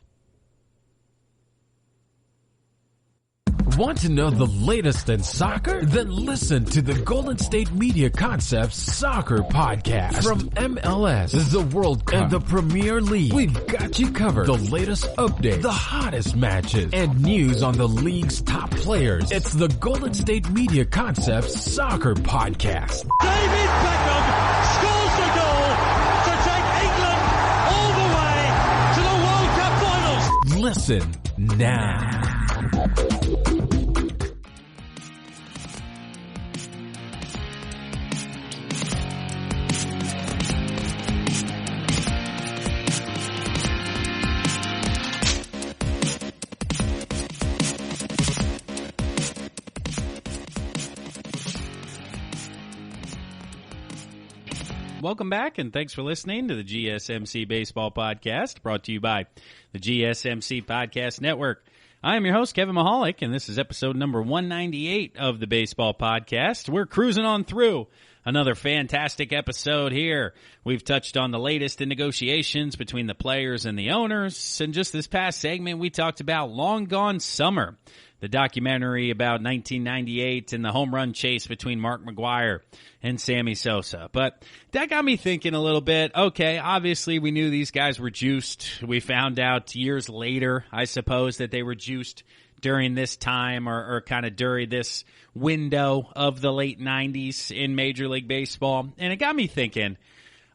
Want to know the latest in soccer? Then listen to the Golden State Media Concepts Soccer Podcast. From MLS, the World Cup, and the Premier League, we've got you covered. The latest updates, the hottest matches, and news on the league's top players. It's the Golden State Media Concepts Soccer Podcast. David Beckham scores the goal to take England all the way to the World Cup finals. Listen now. Welcome back, and thanks for listening to the GSMC Baseball Podcast, brought to you by the GSMC Podcast Network. I am your host, Kevin Mahalik, and this is episode number 198 of the Baseball Podcast. We're cruising on through another fantastic episode here. We've touched on the latest in negotiations between the players and the owners, and just this past segment, we talked about Long Gone Summer, the documentary about 1998 and the home run chase between Mark McGwire and Sammy Sosa. But that got me thinking a little bit. Okay, obviously we knew these guys were juiced. We found out years later, I suppose, that they were juiced during this time or kind of during this window of the late 90s in Major League Baseball. And it got me thinking,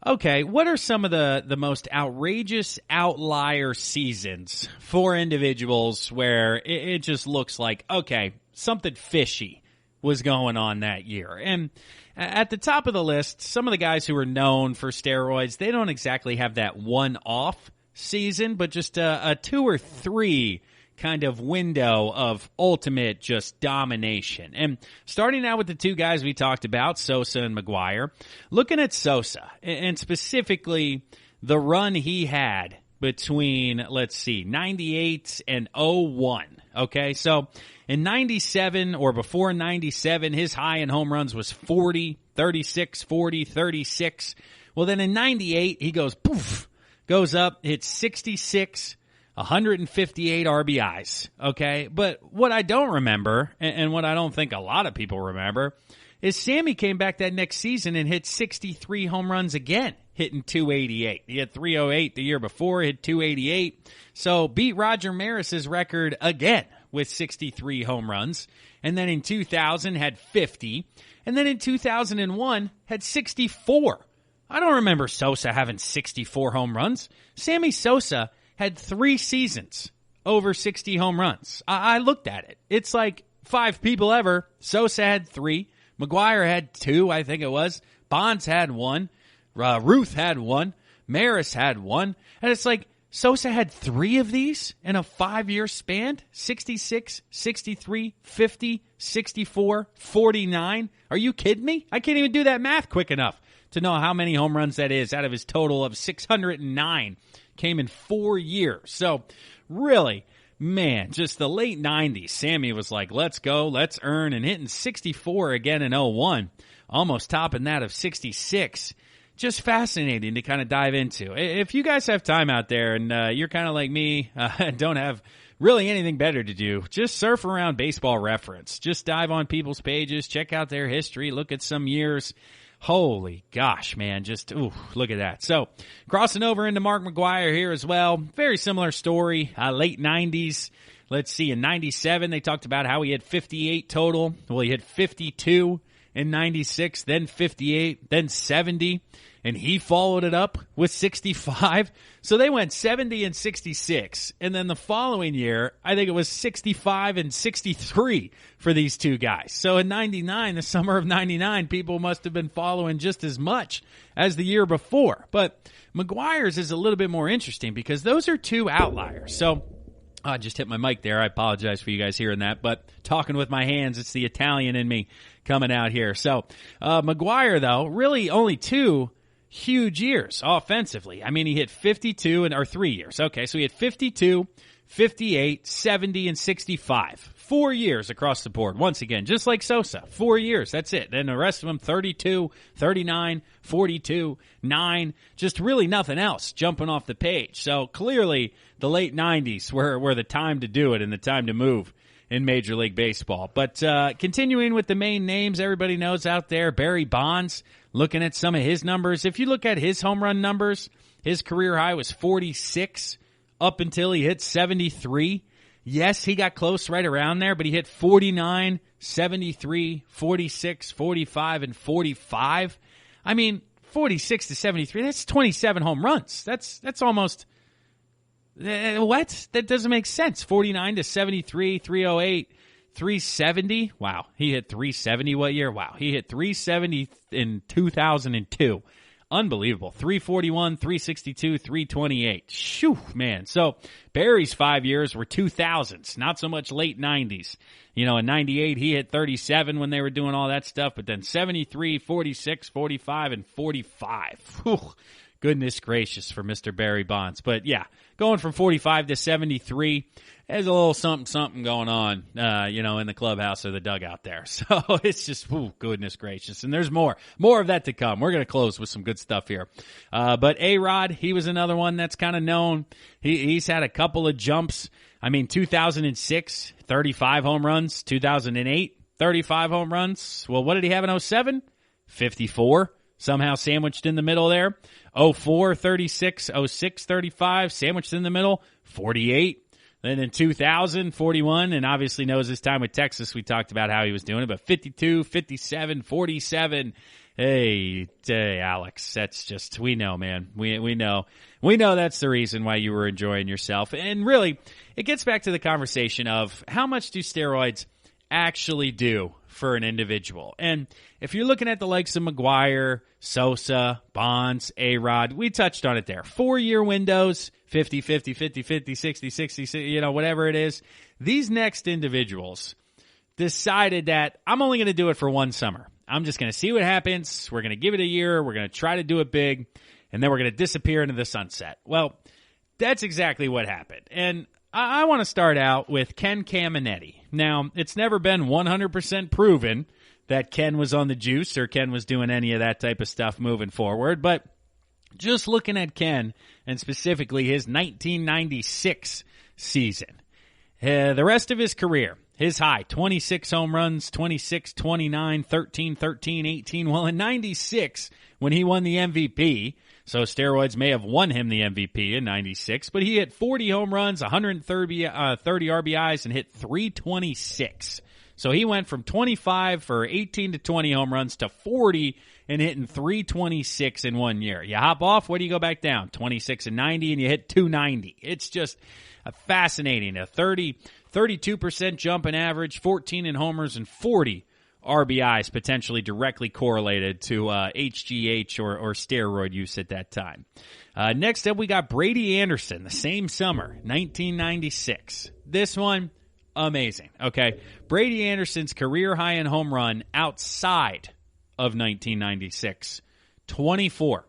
okay, what are some of the most outrageous outlier seasons for individuals where it just looks like, okay, something fishy was going on that year? And at the top of the list, some of the guys who are known for steroids, they don't exactly have that one-off season, but just a 2 or 3 kind of window of ultimate just domination. And starting out with the 2 guys we talked about, Sosa and McGwire, looking at Sosa, and specifically the run he had between, 98 and 01. Okay, so in 97 or before 97, his high in home runs was 40, 36, 40, 36. Well, then in 98, he goes poof, goes up, hits 66, 158 RBIs, okay? But what I don't remember, and what I don't think a lot of people remember, is Sammy came back that next season and hit 63 home runs again, hitting 288. He had 308 the year before, hit 288. So beat Roger Maris's record again with 63 home runs. And then in 2000 had 50. And then in 2001 had 64. I don't remember Sosa having 64 home runs. Sammy Sosa had 3 seasons over 60 home runs. I looked at it. It's like 5 people ever. Sosa had 3. McGwire had 2, I think it was. Bonds had 1. Ruth had 1. Maris had 1. And it's like Sosa had 3 of these in a 5-year span. 66, 63, 50, 64, 49. Are you kidding me? I can't even do that math quick enough to know how many home runs that is out of his total of 609. Came in 4 years. So really, man, just the late 90s. Sammy was like, let's go, let's earn, and hitting 64 again in 01. Almost topping that of 66. Just fascinating to kind of dive into. If you guys have time out there and you're kind of like me, don't have really anything better to do, just surf around Baseball Reference. Just dive on people's pages, check out their history, look at some years. Holy gosh, man, just, ooh, look at that. So, crossing over into Mark McGwire here as well. Very similar story, late 90s. Let's see, in 97, they talked about how he had 58 total. Well, he had 52 in 96, then 58, then 70, and he followed it up with 65. So they went 70 and 66, and then the following year, I think it was 65 and 63 for these two guys. So in 99, the summer of 99, people must have been following just as much as the year before. But McGwire's is a little bit more interesting because those are 2 outliers. So I just hit my mic there. I apologize for you guys hearing that, but talking with my hands, it's the Italian in me coming out here. So McGwire, though, really only 2 huge years offensively. I mean, he hit 52 or 3 years. Okay, so he had 52, 58, 70, and 65. 4 years across the board. Once again, just like Sosa. 4 years, that's it. Then the rest of them, 32, 39, 42, 9. Just really nothing else jumping off the page. So clearly the late 90s were the time to do it and the time to move in Major League Baseball. But continuing with the main names everybody knows out there, Barry Bonds, looking at some of his numbers. If you look at his home run numbers, his career high was 46 up until he hit 73. Yes, he got close right around there, but he hit 49, 73, 46, 45, and 45. I mean, 46 to 73, that's 27 home runs. That's almost... what? That doesn't make sense. 49 to 73, 308, 370. Wow. He hit 370 what year? Wow. He hit 370 in 2002. Unbelievable. 341, 362, 328. Shoo, man. So Barry's 5 years were 2000s, not so much late 90s. You know, in 98, he hit 37 when they were doing all that stuff, but then 73, 46, 45, and 45. Whew. Goodness gracious for Mr. Barry Bonds. But yeah, going from 45 to 73, there's a little something going on, in the clubhouse or the dugout there. So it's just, goodness gracious. And there's more of that to come. We're going to close with some good stuff here. But A-Rod, he was another one that's kind of known. He's had a couple of jumps. I mean, 2006, 35 home runs. 2008, 35 home runs. Well, what did he have in 07? 54. Somehow sandwiched in the middle there. 04, 36, 06, 35, sandwiched in the middle, 48. Then in 2000, 41, and obviously knows his time with Texas. We talked about how he was doing it, but 52, 57, 47. Hey, Alex, that's just, we know, man. We know that's the reason why you were enjoying yourself. And really, it gets back to the conversation of how much do steroids actually do for an individual. And if you're looking at the likes of McGwire, Sosa, Bonds, A-Rod, we touched on it there. 4-year windows, 50, 50, 50, 50, 60, 60, whatever it is. These next individuals decided that I'm only going to do it for one summer. I'm just going to see what happens. We're going to give it a year. We're going to try to do it big. And then we're going to disappear into the sunset. Well, that's exactly what happened. And I want to start out with Ken Caminetti. Now, it's never been 100% proven that Ken was on the juice or Ken was doing any of that type of stuff moving forward. But just looking at Ken, and specifically his 1996 season, the rest of his career, his high, 26 home runs, 26, 29, 13, 13, 18. Well, in 96, when he won the MVP, so steroids may have won him the MVP in 96, but he hit 40 home runs, 130 RBIs, and hit 326. So he went from 25 for 18 to 20 home runs to 40 and hitting 326 in 1 year. You hop off, where do you go back down? 26 and 90, and you hit 290. It's just fascinating. A 32% jump in average, 14 in homers, and 40 RBIs potentially directly correlated to HGH or steroid use at that time. Next up, we got Brady Anderson, the same summer, 1996. This one, amazing. Okay, Brady Anderson's career high in home run outside of 1996, 24.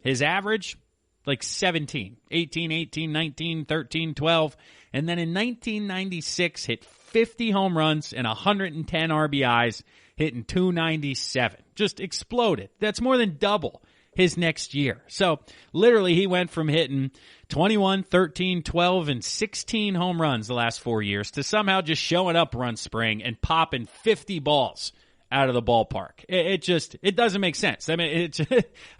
His average, like 17, 18, 18, 19, 13, 12. And then in 1996, hit 50 home runs and 110 RBIs, hitting 297. Just exploded. That's more than double his next year. So literally he went from hitting 21, 13, 12, and 16 home runs the last 4 years to somehow just showing up run spring and popping 50 balls out of the ballpark. It doesn't make sense. I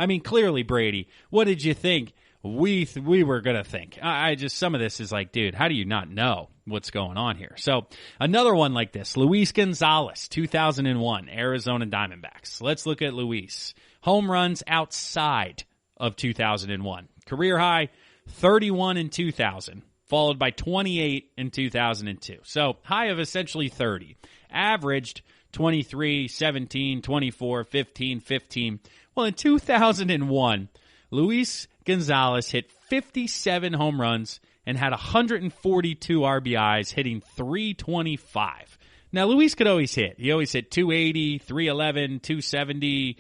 mean, clearly, Brady, what did you think we were going to think? Some of this is like, dude, how do you not know what's going on here? So another one like this, Luis Gonzalez, 2001, Arizona Diamondbacks. Let's look at Luis. Home runs outside of 2001. Career high, 31 in 2000, followed by 28 in 2002. So high of essentially 30. Averaged 23, 17, 24, 15, 15. Well, in 2001, Luis Gonzalez hit 57 home runs and had 142 RBIs, hitting 325. Now, Luis could always hit. He always hit 280, 311, 270.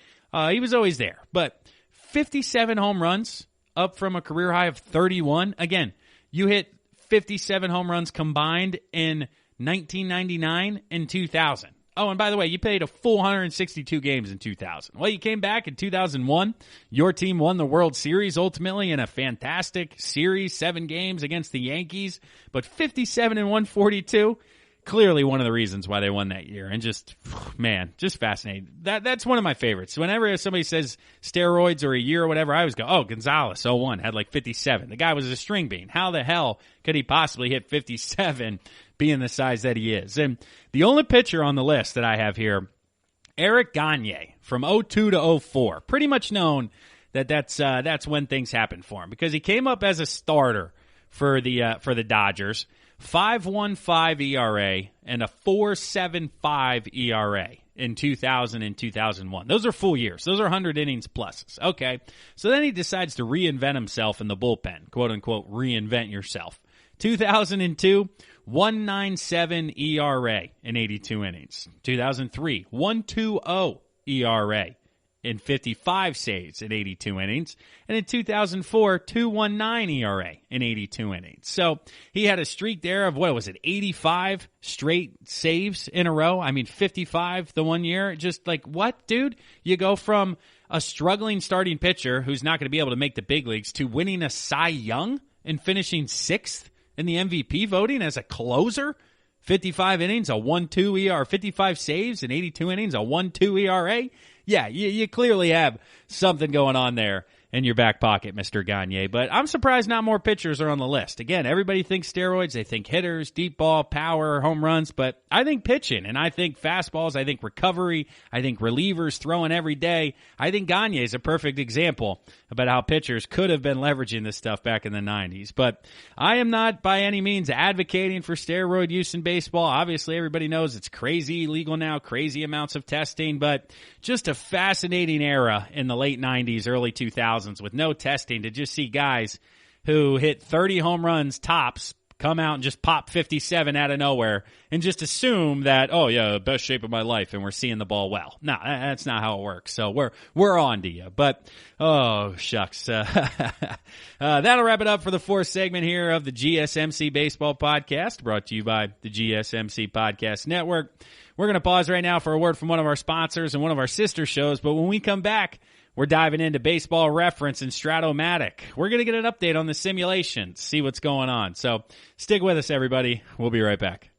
He was always there. But 57 home runs, up from a career high of 31. Again, you hit 57 home runs combined in 1999 and 2000. Oh, and by the way, you played a full 162 games in 2000. Well, you came back in 2001. Your team won the World Series ultimately in a fantastic series, 7 games against the Yankees. But 57 and 142, clearly one of the reasons why they won that year. And just, man, just fascinating. That's one of my favorites. Whenever somebody says steroids or a year or whatever, I always go, oh, Gonzalez, 01, had like 57. The guy was a string bean. How the hell could he possibly hit 57 being the size that he is? And the only pitcher on the list that I have here, Eric Gagne from 02 to 04. Pretty much known that's when things happened for him because he came up as a starter for the Dodgers. 5.15 ERA and a 4.75 ERA in 2000 and 2001. Those are full years. Those are 100 innings pluses. Okay. So then he decides to reinvent himself in the bullpen. Quote unquote, reinvent yourself. 2002, 1.97 ERA in 82 innings. 2003, 1.20 ERA in 55 saves in 82 innings. And in 2004, 2.19 ERA in 82 innings. So he had a streak there of, 85 straight saves in a row? I mean, 55 the 1 year. Just like, what, dude? You go from a struggling starting pitcher who's not going to be able to make the big leagues to winning a Cy Young and finishing 6th in the MVP voting as a closer. 55 innings, a 1.2 ERA, 55 saves in 82 innings, a 1.2 ERA. Yeah, you clearly have something going on there in your back pocket, Mr. Gagne. But I'm surprised not more pitchers are on the list. Again, everybody thinks steroids. They think hitters, deep ball, power, home runs. But I think pitching, and I think fastballs, I think recovery, I think relievers throwing every day. I think Gagne is a perfect example about how pitchers could have been leveraging this stuff back in the 90s. But I am not by any means advocating for steroid use in baseball. Obviously, everybody knows it's crazy illegal now, crazy amounts of testing. But just a fascinating era in the late 90s, early 2000s with no testing to just see guys who hit 30 home runs tops come out and just pop 57 out of nowhere and just assume that, oh yeah, best shape of my life and we're seeing the ball well. No, that's not how it works. So we're on to you. But, oh, shucks. That'll wrap it up for the fourth segment here of the GSMC Baseball Podcast, brought to you by the GSMC Podcast Network. We're going to pause right now for a word from one of our sponsors and one of our sister shows, but when we come back, we're diving into Baseball-Reference and Strat-O-Matic. We're going to get an update on the simulations, see what's going on. So stick with us, everybody. We'll be right back.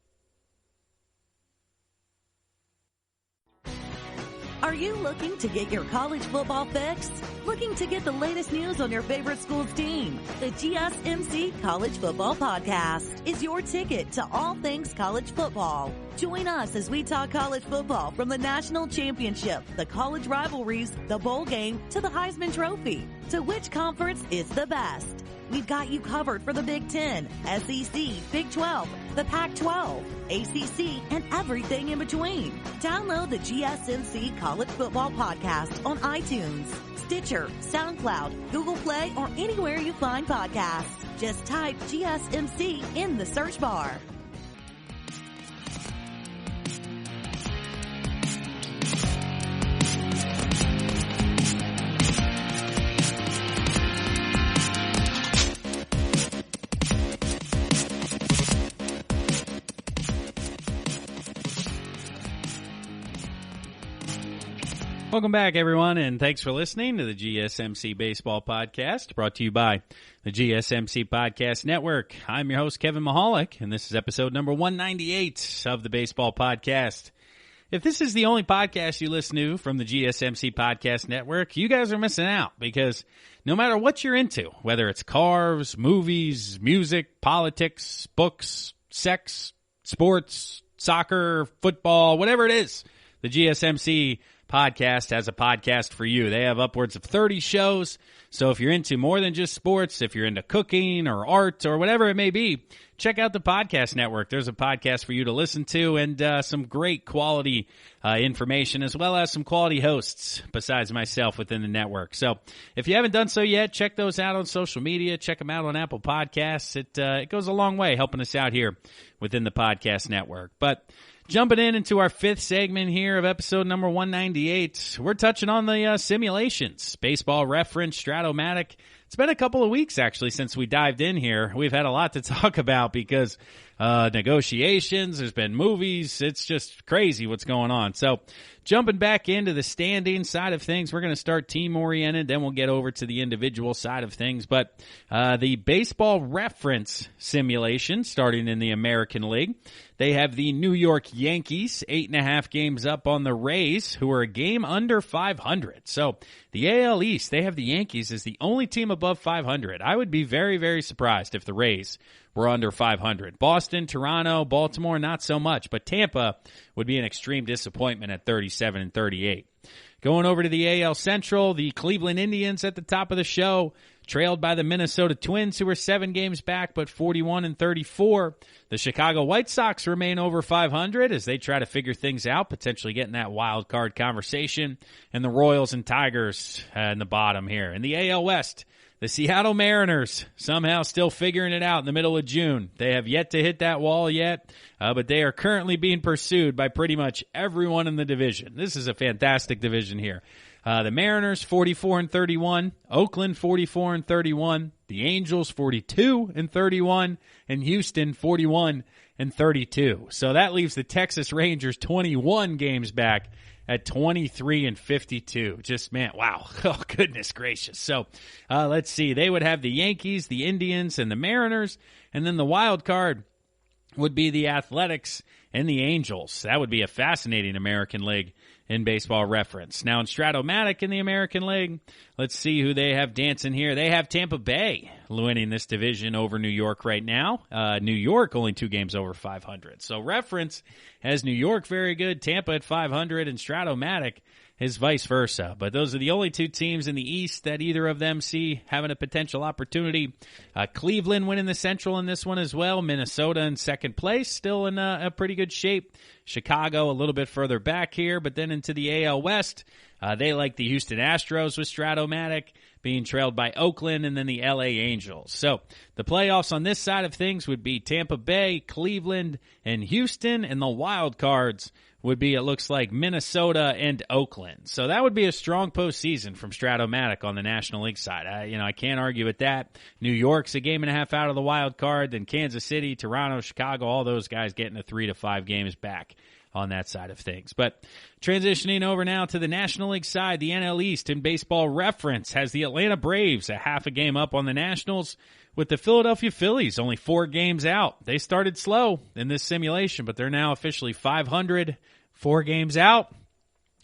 Are you looking to get your college football fix? Looking to get the latest news on your favorite school's team? The GSMC College Football Podcast is your ticket to all things college football. Join us as we talk college football from the national championship, the college rivalries, the bowl game, to the Heisman Trophy. To which conference is the best? We've got you covered for the Big Ten, SEC, Big 12, the Pac-12, ACC, and everything in between. Download the GSMC College Football Podcast on iTunes, Stitcher, SoundCloud, Google Play, or anywhere you find podcasts. Just type GSMC in the search bar. Welcome back, everyone, and thanks for listening to the GSMC Baseball Podcast, brought to you by the GSMC Podcast Network. I'm your host, Kevin Mahalik, and this is episode number 198 of the Baseball Podcast. If this is the only podcast you listen to from the GSMC Podcast Network, you guys are missing out, because no matter what you're into, whether it's cars, movies, music, politics, books, sex, sports, soccer, football, whatever it is, the GSMC Podcast has a podcast for you. They have upwards of 30 shows. So if you're into more than just sports, if you're into cooking or art or whatever it may be, check out the podcast network. There's a podcast for you to listen to, and some great quality information, as well as some quality hosts besides myself within the network. So if you haven't done so yet, check those out on social media. Check them out on Apple Podcasts. It goes a long way helping us out here within the podcast network. But jumping into our fifth segment here of episode number 198, we're touching on the simulations, Baseball-Reference, Strat-O-Matic. It's been a couple of weeks, actually, since we dived in here. We've had a lot to talk about because negotiations, there's been movies. It's just crazy what's going on. So jumping back into the standing side of things, we're going to start team-oriented, then we'll get over to the individual side of things. But the Baseball-Reference simulation starting in the American League. They have the New York Yankees, 8.5 games up on the Rays, who are a game under 500. So the AL East, they have the Yankees as the only team above 500. I would be very, very surprised if the Rays were under 500. Boston, Toronto, Baltimore, not so much. But Tampa would be an extreme disappointment at 37 and 38. Going over to the AL Central, the Cleveland Indians at the top of the show, trailed by the Minnesota Twins, who are 7 games back, but 41 and 34. The Chicago White Sox remain over 500 as they try to figure things out, potentially getting that wild card conversation. And the Royals and Tigers in the bottom here. In the AL West, the Seattle Mariners somehow still figuring it out in the middle of June. They have yet to hit that wall yet, but they are currently being pursued by pretty much everyone in the division. This is a fantastic division here. The Mariners 44 and 31, Oakland 44 and 31, the Angels 42 and 31, and Houston 41 and 32. So that leaves the Texas Rangers 21 games back at 23 and 52. Just, man, wow. Oh, goodness gracious. So let's see. They would have the Yankees, the Indians, and the Mariners, and then the wild card would be the Athletics and the Angels. That would be a fascinating American League in Baseball-Reference. Now in Strat-O-Matic in the American League, let's see who they have dancing here. They have Tampa Bay winning this division over New York right now. New York only 2 games over 500. So Reference has New York very good, Tampa at 500, and Strat-O-Matic is vice versa. But those are the only 2 teams in the East that either of them see having a potential opportunity. Cleveland winning the Central in this one as well. Minnesota in second place, still in a pretty good shape. Chicago a little bit further back here, but then into the AL West, they like the Houston Astros with Strat-O-Matic. being trailed by Oakland and then the LA Angels. So the playoffs on this side of things would be Tampa Bay, Cleveland, and Houston, and the wild cards would be, it looks like, Minnesota and Oakland. So that would be a strong postseason from Strat-O-Matic on the National League side. I can't argue with that. New York's a game and a half out of the wild card, then Kansas City, Toronto, Chicago, all those guys getting a 3 to 5 games back on that side of things. But transitioning over now to the National League side, the NL East in Baseball Reference has the Atlanta Braves a half a game up on the Nationals, with the Philadelphia Phillies only 4 games out. They started slow in this simulation, but they're now officially 500, 4 games out,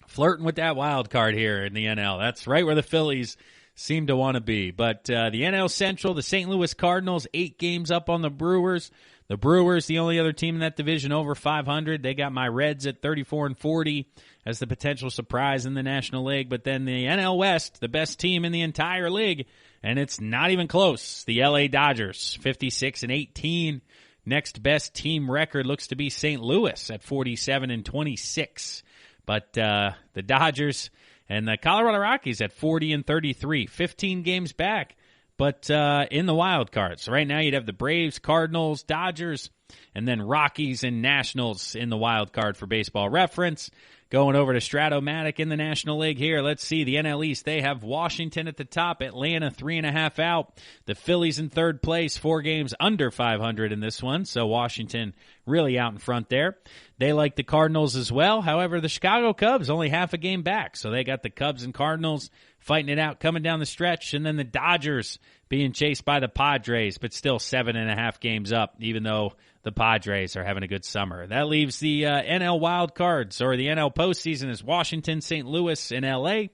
flirting with that wild card here in the NL. That's right where the Phillies seem to want to be. But the NL Central, the St. Louis Cardinals, 8 games up on the Brewers. The Brewers, the only other team in that division over 500. They got my Reds at 34-40 as the potential surprise in the National League. But then the NL West, the best team in the entire league, and it's not even close. The LA Dodgers, 56-18. Next best team record looks to be St. Louis at 47-26. But the Dodgers and the Colorado Rockies at 40-33, 15 games back. But in the wild cards, right now you'd have the Braves, Cardinals, Dodgers, and then Rockies and Nationals in the wild card for Baseball Reference. Going over to Strat-O-Matic in the National League here. Let's see, the NL East, they have Washington at the top, Atlanta 3.5 out. The Phillies in third place, 4 games under 500 in this one, so Washington really out in front there. They like the Cardinals as well. However, the Chicago Cubs only half a game back, so they got the Cubs and Cardinals fighting it out coming down the stretch, and then the Dodgers being chased by the Padres, but still 7.5 games up, even though the Padres are having a good summer. That leaves the NL wild cards, or the NL postseason, is Washington, St. Louis, and LA.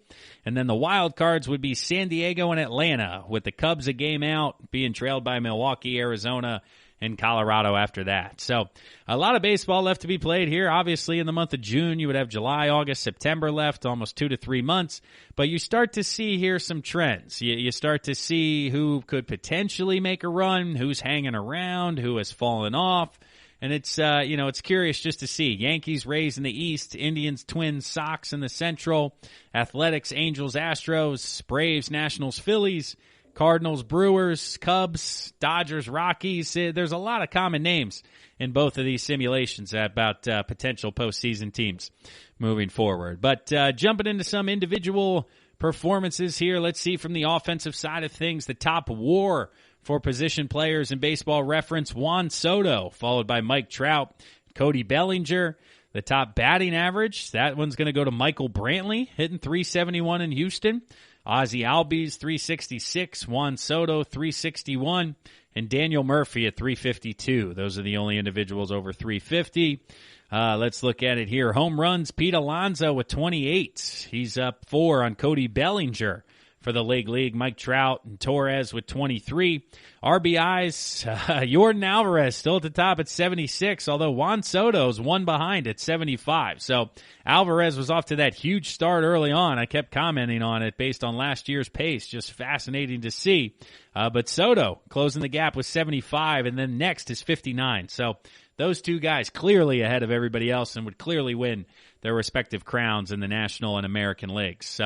And then the wild cards would be San Diego and Atlanta, with the Cubs a game out, being trailed by Milwaukee, Arizona, and Colorado after that. So a lot of baseball left to be played here. Obviously, in the month of June, you would have July, August, September left, almost 2 to 3 months. But you start to see here some trends. You start to see who could potentially make a run, who's hanging around, who has fallen off. And it's, it's curious just to see. Yankees, Rays in the East, Indians, Twins, Sox in the Central, Athletics, Angels, Astros, Braves, Nationals, Phillies, Cardinals, Brewers, Cubs, Dodgers, Rockies. There's a lot of common names in both of these simulations about potential postseason teams moving forward. But jumping into some individual performances here, let's see from the offensive side of things, the top WAR for position players in Baseball Reference, Juan Soto, followed by Mike Trout, Cody Bellinger. The top batting average, that one's going to go to Michael Brantley, hitting .371 in Houston. Ozzie Albies, 366, Juan Soto, 361, and Daniel Murphy at 352. Those are the only individuals over 350. Let's look at it here. Home runs, Pete Alonso with 28. He's up 4 on Cody Bellinger for the league. Mike Trout and Torres with 23. RBIs, Jordan Alvarez still at the top at 76, although Juan Soto's 1 behind at 75. So Alvarez was off to that huge start early on. I kept commenting on it based on last year's pace. Just fascinating to see. But Soto closing the gap with 75, and then next is 59. So those two guys clearly ahead of everybody else and would clearly win their respective crowns in the National and American Leagues.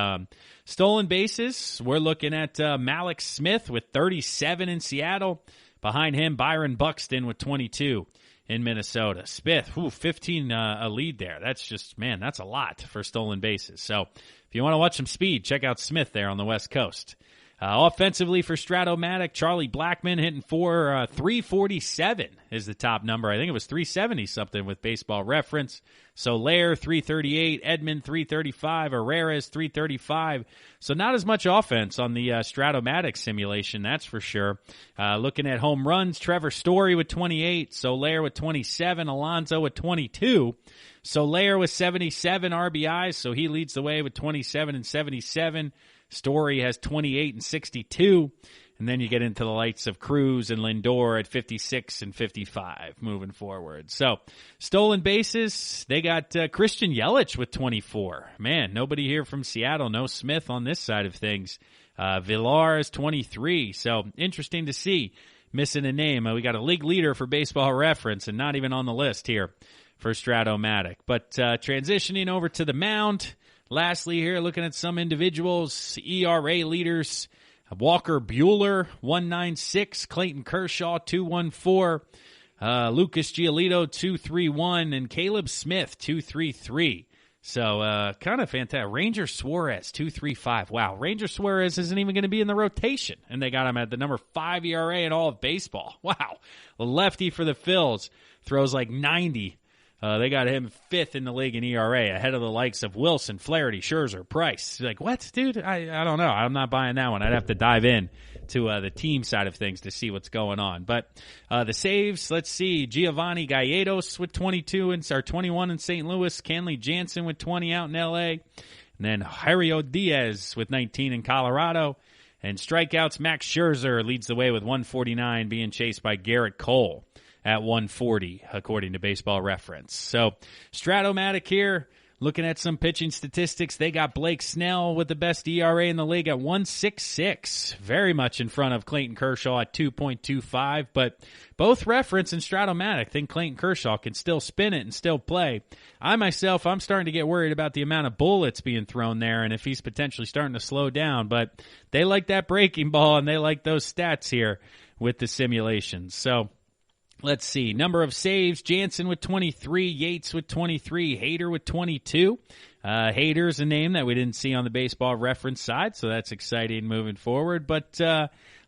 Stolen bases, we're looking at Malik Smith with 37 in Seattle. Behind him, Byron Buxton with 22 in Minnesota. Smith, 15 a lead there. That's just, that's a lot for stolen bases. So if you want to watch some speed, check out Smith there on the West Coast. Offensively for Strat-O-Matic, Charlie Blackmon hitting 347 is the top number. I think it was 370-something with Baseball Reference. Soler, 338. Edman, 335. Herrera's 335. So not as much offense on the Strat-O-Matic simulation, that's for sure. Looking at home runs, Trevor Story with 28. Soler with 27. Alonso with 22. Soler with 77 RBIs, so he leads the way with 27 and 77. Story has 28 and 62. And then you get into the lights of Cruz and Lindor at 56 and 55 moving forward. So stolen bases, they got Christian Yelich with 24. Man, nobody here from Seattle. No Smith on this side of things. Villar is 23. So interesting to see. Missing a name. We got a league leader for Baseball Reference and not even on the list here for Strat-O-Matic. But transitioning over to the mound. Lastly here, looking at some individuals, ERA leaders. Walker Buehler, 196. Clayton Kershaw, 214. Lucas Giolito, 231. And Caleb Smith, 233. So, kind of fantastic. Ranger Suarez, 235. Wow, Ranger Suarez isn't even going to be in the rotation. And they got him at the number 5 ERA in all of baseball. Wow. The lefty for the Phils throws like 90. They got him 5th in the league in ERA, ahead of the likes of Wilson, Flaherty, Scherzer, Price. You're like, what, dude? I don't know. I'm not buying that one. I'd have to dive in to the team side of things to see what's going on. But the saves, let's see. Giovanni Gallegos with 21 in St. Louis. Kenley Jansen with 20 out in L.A. And then Jairo Diaz with 19 in Colorado. And strikeouts, Max Scherzer leads the way with 149, being chased by Garrett Cole at 140, according to Baseball Reference. So, Strat-O-Matic here, looking at some pitching statistics. They got Blake Snell with the best ERA in the league at 1.66, very much in front of Clayton Kershaw at 2.25. But both Reference and Strat-O-Matic think Clayton Kershaw can still spin it and still play. I'm starting to get worried about the amount of bullets being thrown there and if he's potentially starting to slow down. But they like that breaking ball, and they like those stats here with the simulations. So, let's see. Number of saves, Jansen with 23, Yates with 23, Hader with 22. Hader's a name that we didn't see on the Baseball Reference side, so that's exciting moving forward. But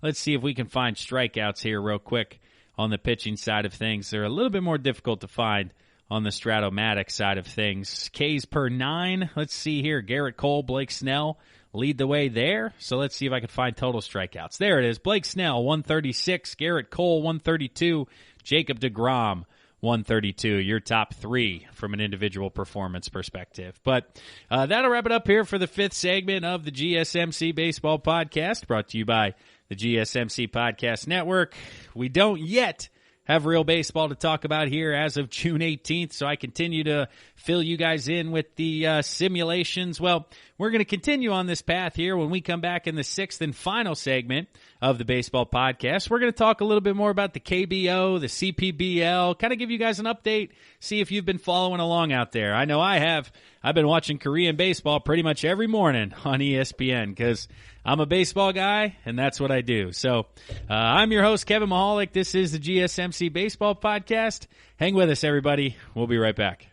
let's see if we can find strikeouts here real quick on the pitching side of things. They're a little bit more difficult to find on the Strat-O-Matic side of things. Ks per 9. Let's see here. Garrett Cole, Blake Snell lead the way there. So let's see if I can find total strikeouts. There it is. Blake Snell, 136. Garrett Cole, 132. Jacob deGrom, 132. Your top 3 from an individual performance perspective. But that'll wrap it up here for the 5th segment of the GSMC Baseball Podcast, brought to you by the GSMC Podcast Network. We don't yet have real baseball to talk about here as of June 18th, so I continue to fill you guys in with the simulations. Well, we're going to continue on this path here when we come back in the 6th and final segment of the Baseball Podcast. We're going to talk a little bit more about the KBO, the CPBL, kind of give you guys an update, see if you've been following along out there. I know I have. I've been watching Korean baseball pretty much every morning on ESPN because I'm a baseball guy, and that's what I do. So I'm your host, Kevin Mahalik. This is the GSMC Baseball Podcast. Hang with us, everybody. We'll be right back.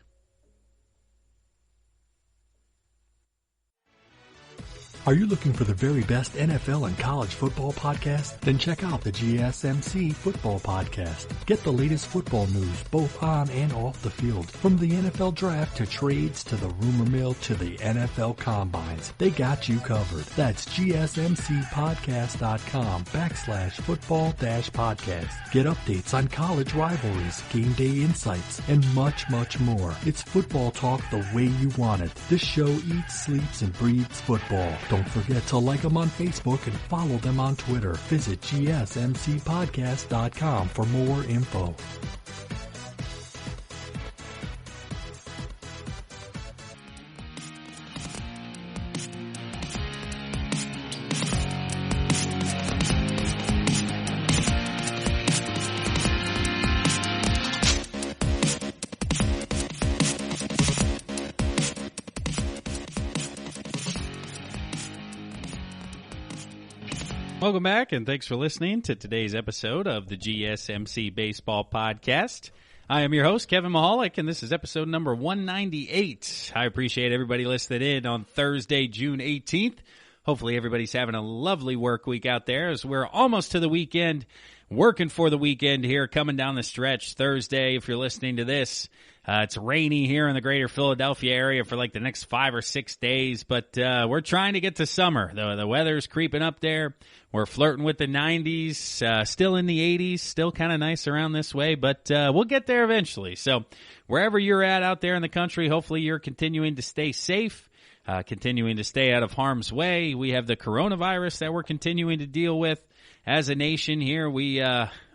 Are you looking for the very best NFL and college football podcast? Then check out the GSMC Football Podcast. Get the latest football news both on and off the field. From the NFL Draft to trades to the rumor mill to the NFL Combines. They got you covered. That's GSMCpodcast.com/football-podcast. Get updates on college rivalries, game day insights, and much, much more. It's football talk the way you want it. This show eats, sleeps, and breathes football. Don't forget to like them on Facebook and follow them on Twitter. Visit GSMCpodcast.com for more info. Welcome back, and thanks for listening to today's episode of the GSMC Baseball Podcast. I am your host, Kevin Mahalik, and this is episode number 198. I appreciate everybody listening in on Thursday, June 18th. Hopefully everybody's having a lovely work week out there as we're almost to the weekend, working for the weekend here, coming down the stretch. Thursday, if you're listening to this, it's rainy here in the greater Philadelphia area for like the next 5 or 6 days, but we're trying to get to summer. The weather's creeping up there. We're flirting with the 90s, still in the 80s, still kind of nice around this way, but we'll get there eventually. So wherever you're at out there in the country, hopefully you're continuing to stay safe, continuing to stay out of harm's way. We have the coronavirus that we're continuing to deal with as a nation here.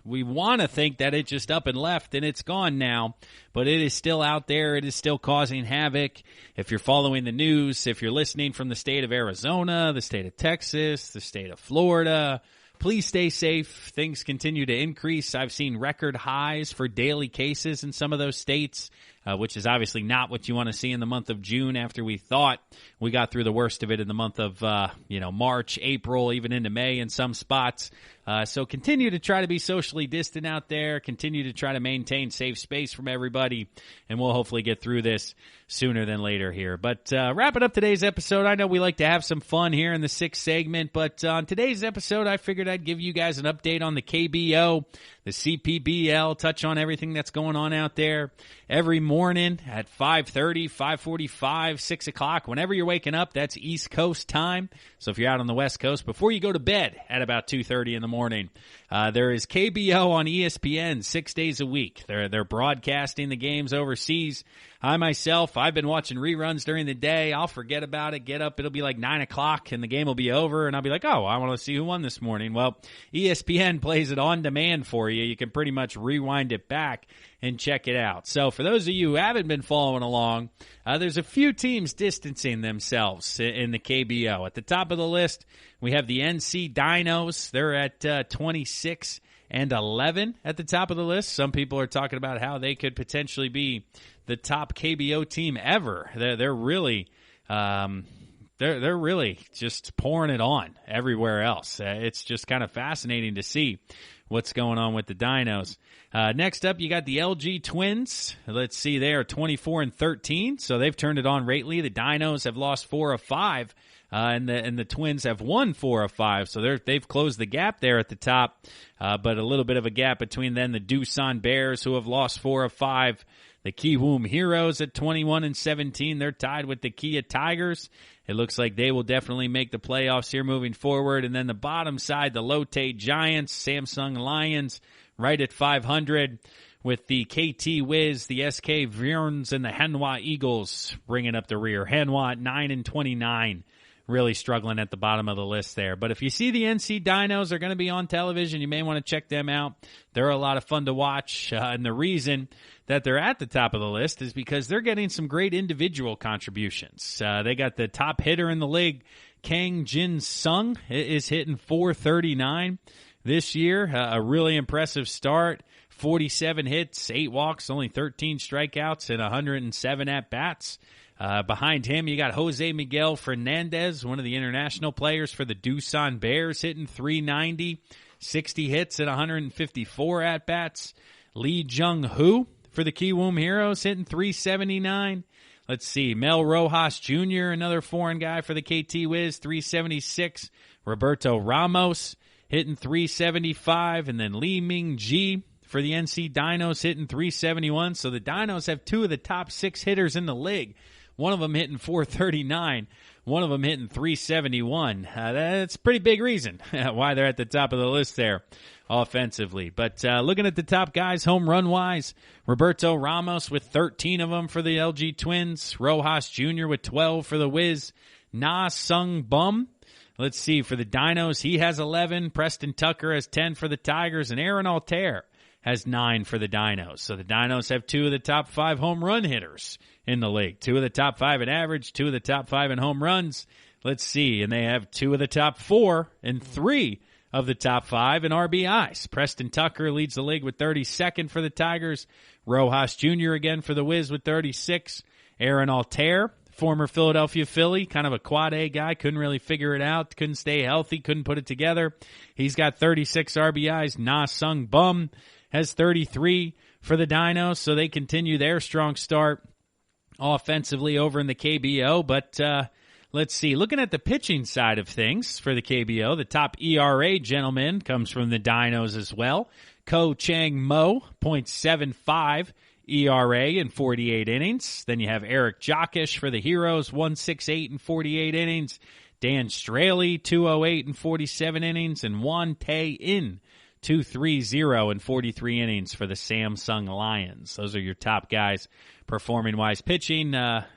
We want to think that it just up and left and it's gone now, but it is still out there. It is still causing havoc. If you're following the news, if you're listening from the state of Arizona, the state of Texas, the state of Florida, please stay safe. Things continue to increase. I've seen record highs for daily cases in some of those states. which is obviously not what you want to see in the month of June after we thought we got through the worst of it in the month of, March, April, even into May in some spots. So continue to try to be socially distant out there. Continue to try to maintain safe space from everybody, and we'll hopefully get through this sooner than later here. But wrapping up today's episode, I know we like to have some fun here in the sixth segment, but on today's episode, I figured I'd give you guys an update on the KBO, the CPBL, touch on everything that's going on out there every morning at 5:30, 5:45, 6 o'clock. Whenever you're waking up, that's East Coast time. So if you're out on the West Coast, before you go to bed at about 2:30 in the morning, there is KBO on ESPN 6 days a week. They're broadcasting the games overseas. I myself, I've been watching reruns during the day. I'll forget about it, get up, it'll be like 9 o'clock, and the game will be over, and I'll be like, oh, I want to see who won this morning. Well, ESPN plays it on demand for you. You can pretty much rewind it back and check it out. So for those of you who haven't been following along, there's a few teams distancing themselves in the KBO. At the top of the list, we have the NC Dinos. They're at 26-11 at the top of the list. Some people are talking about how they could potentially be the top KBO team ever. They're really they're really just pouring it on everywhere else. It's just kind of fascinating to see what's going on with the Dinos. Next up, you got the LG Twins. Let's see, they are 24-13, so they've turned it on lately. The Dinos have lost 4 of 5, and the Twins have won 4 of 5, so they've closed the gap there at the top, but a little bit of a gap between them. The Doosan Bears, who have lost 4 of 5. The Kiwoom Heroes at 21-17. They're tied with the Kia Tigers. It looks like they will definitely make the playoffs here moving forward. And then the bottom side, the Lotte Giants, Samsung Lions, right at 500, with the KT Wiz, the SK Vrons, and the Hanwha Eagles bringing up the rear. Hanwha at 9-29. Really struggling at the bottom of the list there. But if you see the NC Dinos are going to be on television, you may want to check them out. They're a lot of fun to watch. And the reason that they're at the top of the list is because they're getting some great individual contributions. They got the top hitter in the league, Kang Jin Sung, is hitting .439 this year. A really impressive start. 47 hits, 8 walks, only 13 strikeouts, and 107 at-bats. Behind him, you got Jose Miguel Fernandez, one of the international players for the Doosan Bears, hitting .390, 60 hits at 154 at-bats. Lee Jung-hoo for the Kiwoom Heroes, hitting .379. Let's see, Mel Rojas Jr., another foreign guy for the KT Wiz, .376. Roberto Ramos hitting .375, and then Lee Ming-ji for the NC Dinos hitting .371. So the Dinos have 2 of the top 6 hitters in the league. One of them hitting .439, one of them hitting .371. That's a pretty big reason why they're at the top of the list there offensively. But looking at the top guys home run-wise, Roberto Ramos with 13 of them for the LG Twins, Rojas Jr. with 12 for the Wiz, Na Sung Bum. Let's see, for the Dinos, he has 11, Preston Tucker has 10 for the Tigers, and Aaron Altair has 9 for the Dinos. So the Dinos have 2 of the top 5 home run hitters in the league. 2 of the top 5 in average, 2 of the top 5 in home runs. Let's see, and they have 2 of the top 4 and 3 of the top 5 in RBIs. Preston Tucker leads the league with 32nd for the Tigers. Rojas Jr. again for the Wiz with 36. Aaron Altair, former Philadelphia Philly, kind of a quad A guy, couldn't really figure it out, couldn't stay healthy, couldn't put it together. He's got 36 RBIs. Na Sung Bum has 33 for the Dinos, so they continue their strong start offensively over in the KBO. But let's see, looking at the pitching side of things for the KBO, the top ERA gentleman comes from the Dinos as well. Ko Chang Mo, .75 ERA in 48 innings. Then you have Eric Jockish for the Heroes, 1.68 in 48 innings. Dan Straley, 2.08 in 47 innings. And Juan Tae In, 2.30 in 43 innings for the Samsung Lions. Those are your top guys performing-wise pitching.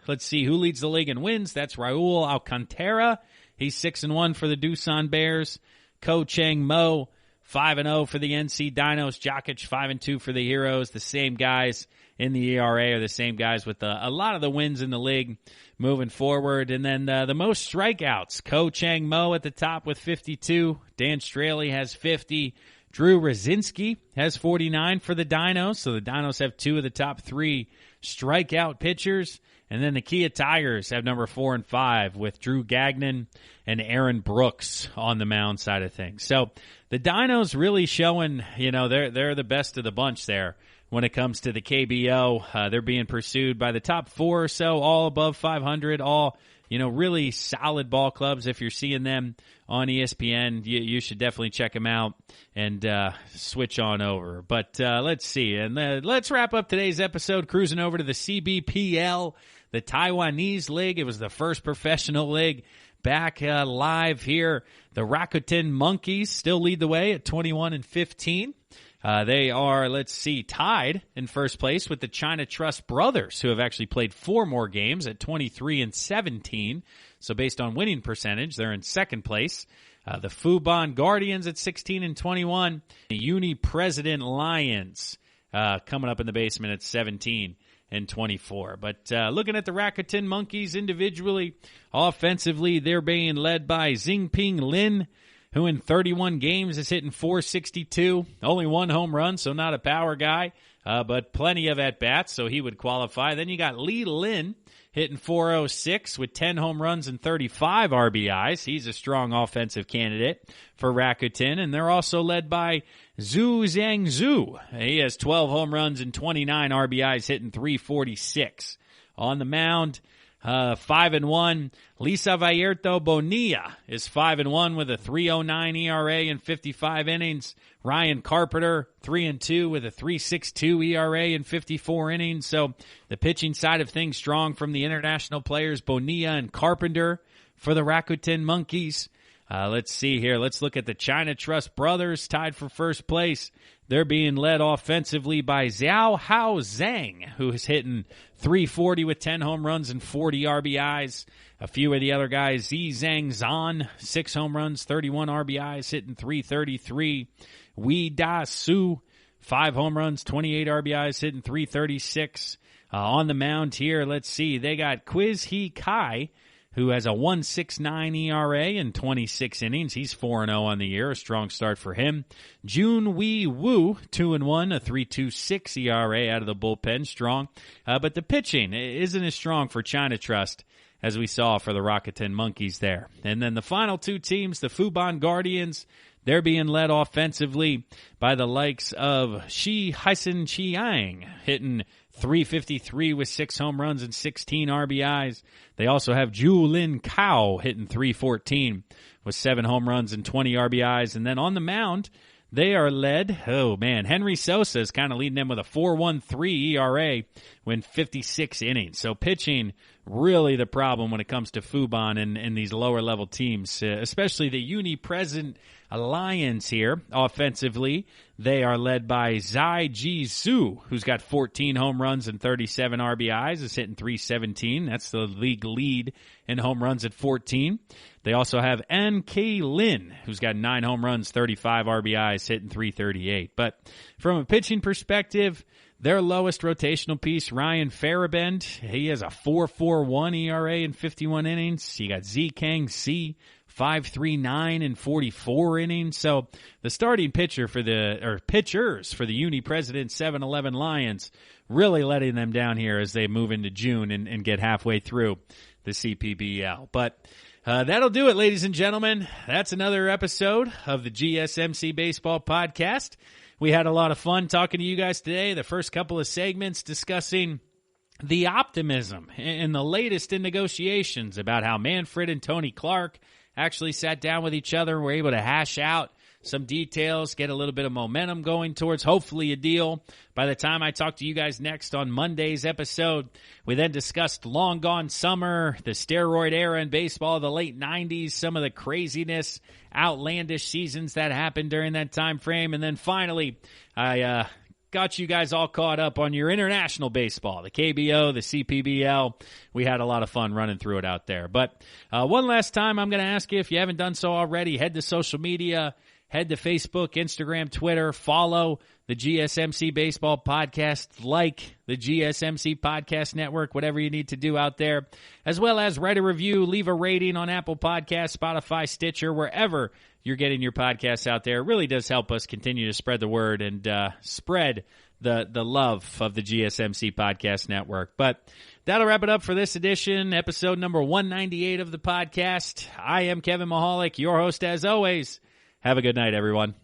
Let's see who leads the league in wins. That's Raul Alcantara. He's 6-1 for the Doosan Bears. Ko Chang Mo, 5-0 for the NC Dinos. Jokic, 5-2 for the Heroes. The same guys in the ERA are the same guys with a lot of the wins in the league moving forward. And then the most strikeouts, Ko Chang Mo at the top with 52. Dan Straley has 50. Drew Rosinski has 49 for the Dinos. So the Dinos have 2 of the top 3 strikeout pitchers. And then the Kia Tigers have number 4 and 5 with Drew Gagnon and Aaron Brooks on the mound side of things. So the Dinos really showing, they're the best of the bunch there when it comes to the KBO. They're being pursued by the top 4 or so, all above 500, all, really solid ball clubs. If you're seeing them on ESPN, you should definitely check them out and switch on over. But let's see. And let's wrap up today's episode, cruising over to the CBPL, the Taiwanese League. It was the first professional league back live here. The Rakuten Monkeys still lead the way at 21-15. They are, tied in first place with the China Trust Brothers, who have actually played 4 more games at 23-17. So based on winning percentage, they're in second place. The Fubon Guardians at 16-21. The Uni President Lions coming up in the basement at 17-24. But looking at the Rakuten Monkeys individually, offensively, they're being led by Xingping Lin, who in 31 games is hitting .462. Only 1 home run, so not a power guy, but plenty of at-bats, so he would qualify. Then you got Li Lin hitting .406 with 10 home runs and 35 RBIs. He's a strong offensive candidate for Rakuten, and they're also led by Zhu Zhangzhu. He has 12 home runs and 29 RBIs, hitting .346. On the mound, 5-1. Lisa Vallerto Bonilla is 5-1 with a 3.09 ERA in 55 innings. Ryan Carpenter, 3-2 with a 3.62 ERA in 54 innings. So the pitching side of things strong from the international players, Bonilla and Carpenter for the Rakuten Monkeys. Let's see here. Let's look at the China Trust Brothers tied for first place. They're being led offensively by Xiao Hao Zhang, who is hitting .340 with 10 home runs and 40 RBIs. A few of the other guys, Zi Zhang Zan, 6 home runs, 31 RBIs, hitting .333. Wei Da Su, 5 home runs, 28 RBIs, hitting .336. On the mound here, let's see. They got Quiz Hee Kai, who has a 1.69 ERA in 26 innings. He's 4-0 on the year, a strong start for him. Jun Wee Woo, 2-1, a 3.26 ERA out of the bullpen, strong. But the pitching isn't as strong for China Trust as we saw for the Rakuten Monkeys there. And then the final 2 teams, the Fubon Guardians, they're being led offensively by the likes of Shi Hyson Chiang, hitting .353 with 6 home runs and 16 RBIs. They also have Zhu Lin Kao hitting .314 with 7 home runs and 20 RBIs. And then on the mound, they are led, Henry Sosa is kind of leading them with a 4.13 ERA when 56 innings. So pitching really the problem when it comes to Fubon and these lower level teams, especially the Uni President Lions here. Offensively, they are led by Zai Ji Su, who's got 14 home runs and 37 RBIs, is hitting .317. That's the league lead in home runs at 14. They also have N.K. Lin, who's got 9 home runs, 35 RBIs, hitting .338. But from a pitching perspective, their lowest rotational piece, Ryan Farabend, he has a 4.41 ERA in 51 innings. You got Z Kang C, 5.39 in 44 innings. So the starting pitchers for the Uni President 7-11 Lions really letting them down here as they move into June and get halfway through the CPBL. But that'll do it, ladies and gentlemen. That's another episode of the GSMC Baseball Podcast. We had a lot of fun talking to you guys today. The first couple of segments discussing the Optimism and the latest in negotiations about how Manfred and Tony Clark actually sat down with each other and were able to hash out some details, get a little bit of momentum going towards hopefully a deal by the time I talk to you guys next on Monday's episode. We then discussed long gone summer, the steroid era in baseball, the late 90s, some of the craziness, outlandish seasons that happened during that time frame. And then finally, I got you guys all caught up on your international baseball, the KBO, the CPBL. We had a lot of fun running through it out there. But one last time, I'm going to ask you, if you haven't done so already, head to social media, head to Facebook, Instagram, Twitter, follow the GSMC Baseball Podcast, like the GSMC Podcast Network, whatever you need to do out there, as well as write a review, leave a rating on Apple Podcasts, Spotify, Stitcher, wherever you're getting your podcasts out there. It really does help us continue to spread the word and spread the love of the GSMC Podcast Network. But that'll wrap it up for this edition, episode number 198 of the podcast. I am Kevin Mahalik, your host as always. Have a good night, everyone.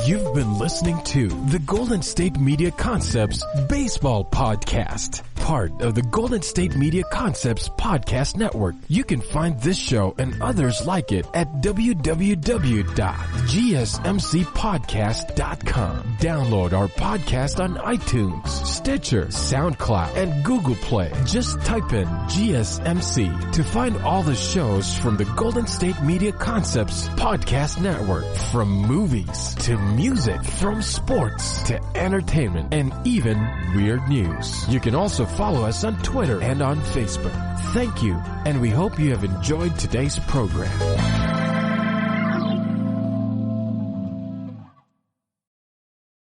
You've been listening to the Golden State Media Concepts Baseball Podcast, part of the Golden State Media Concepts Podcast Network. You can find this show and others like it at www.gsmcpodcast.com. Download our podcast on iTunes, Stitcher, SoundCloud, and Google Play. Just type in GSMC to find all the shows from the Golden State Media Concepts Podcast Network, from movies to music, from sports to entertainment, and even weird news. You can also follow us on Twitter and on Facebook. Thank you, and we hope you have enjoyed today's program.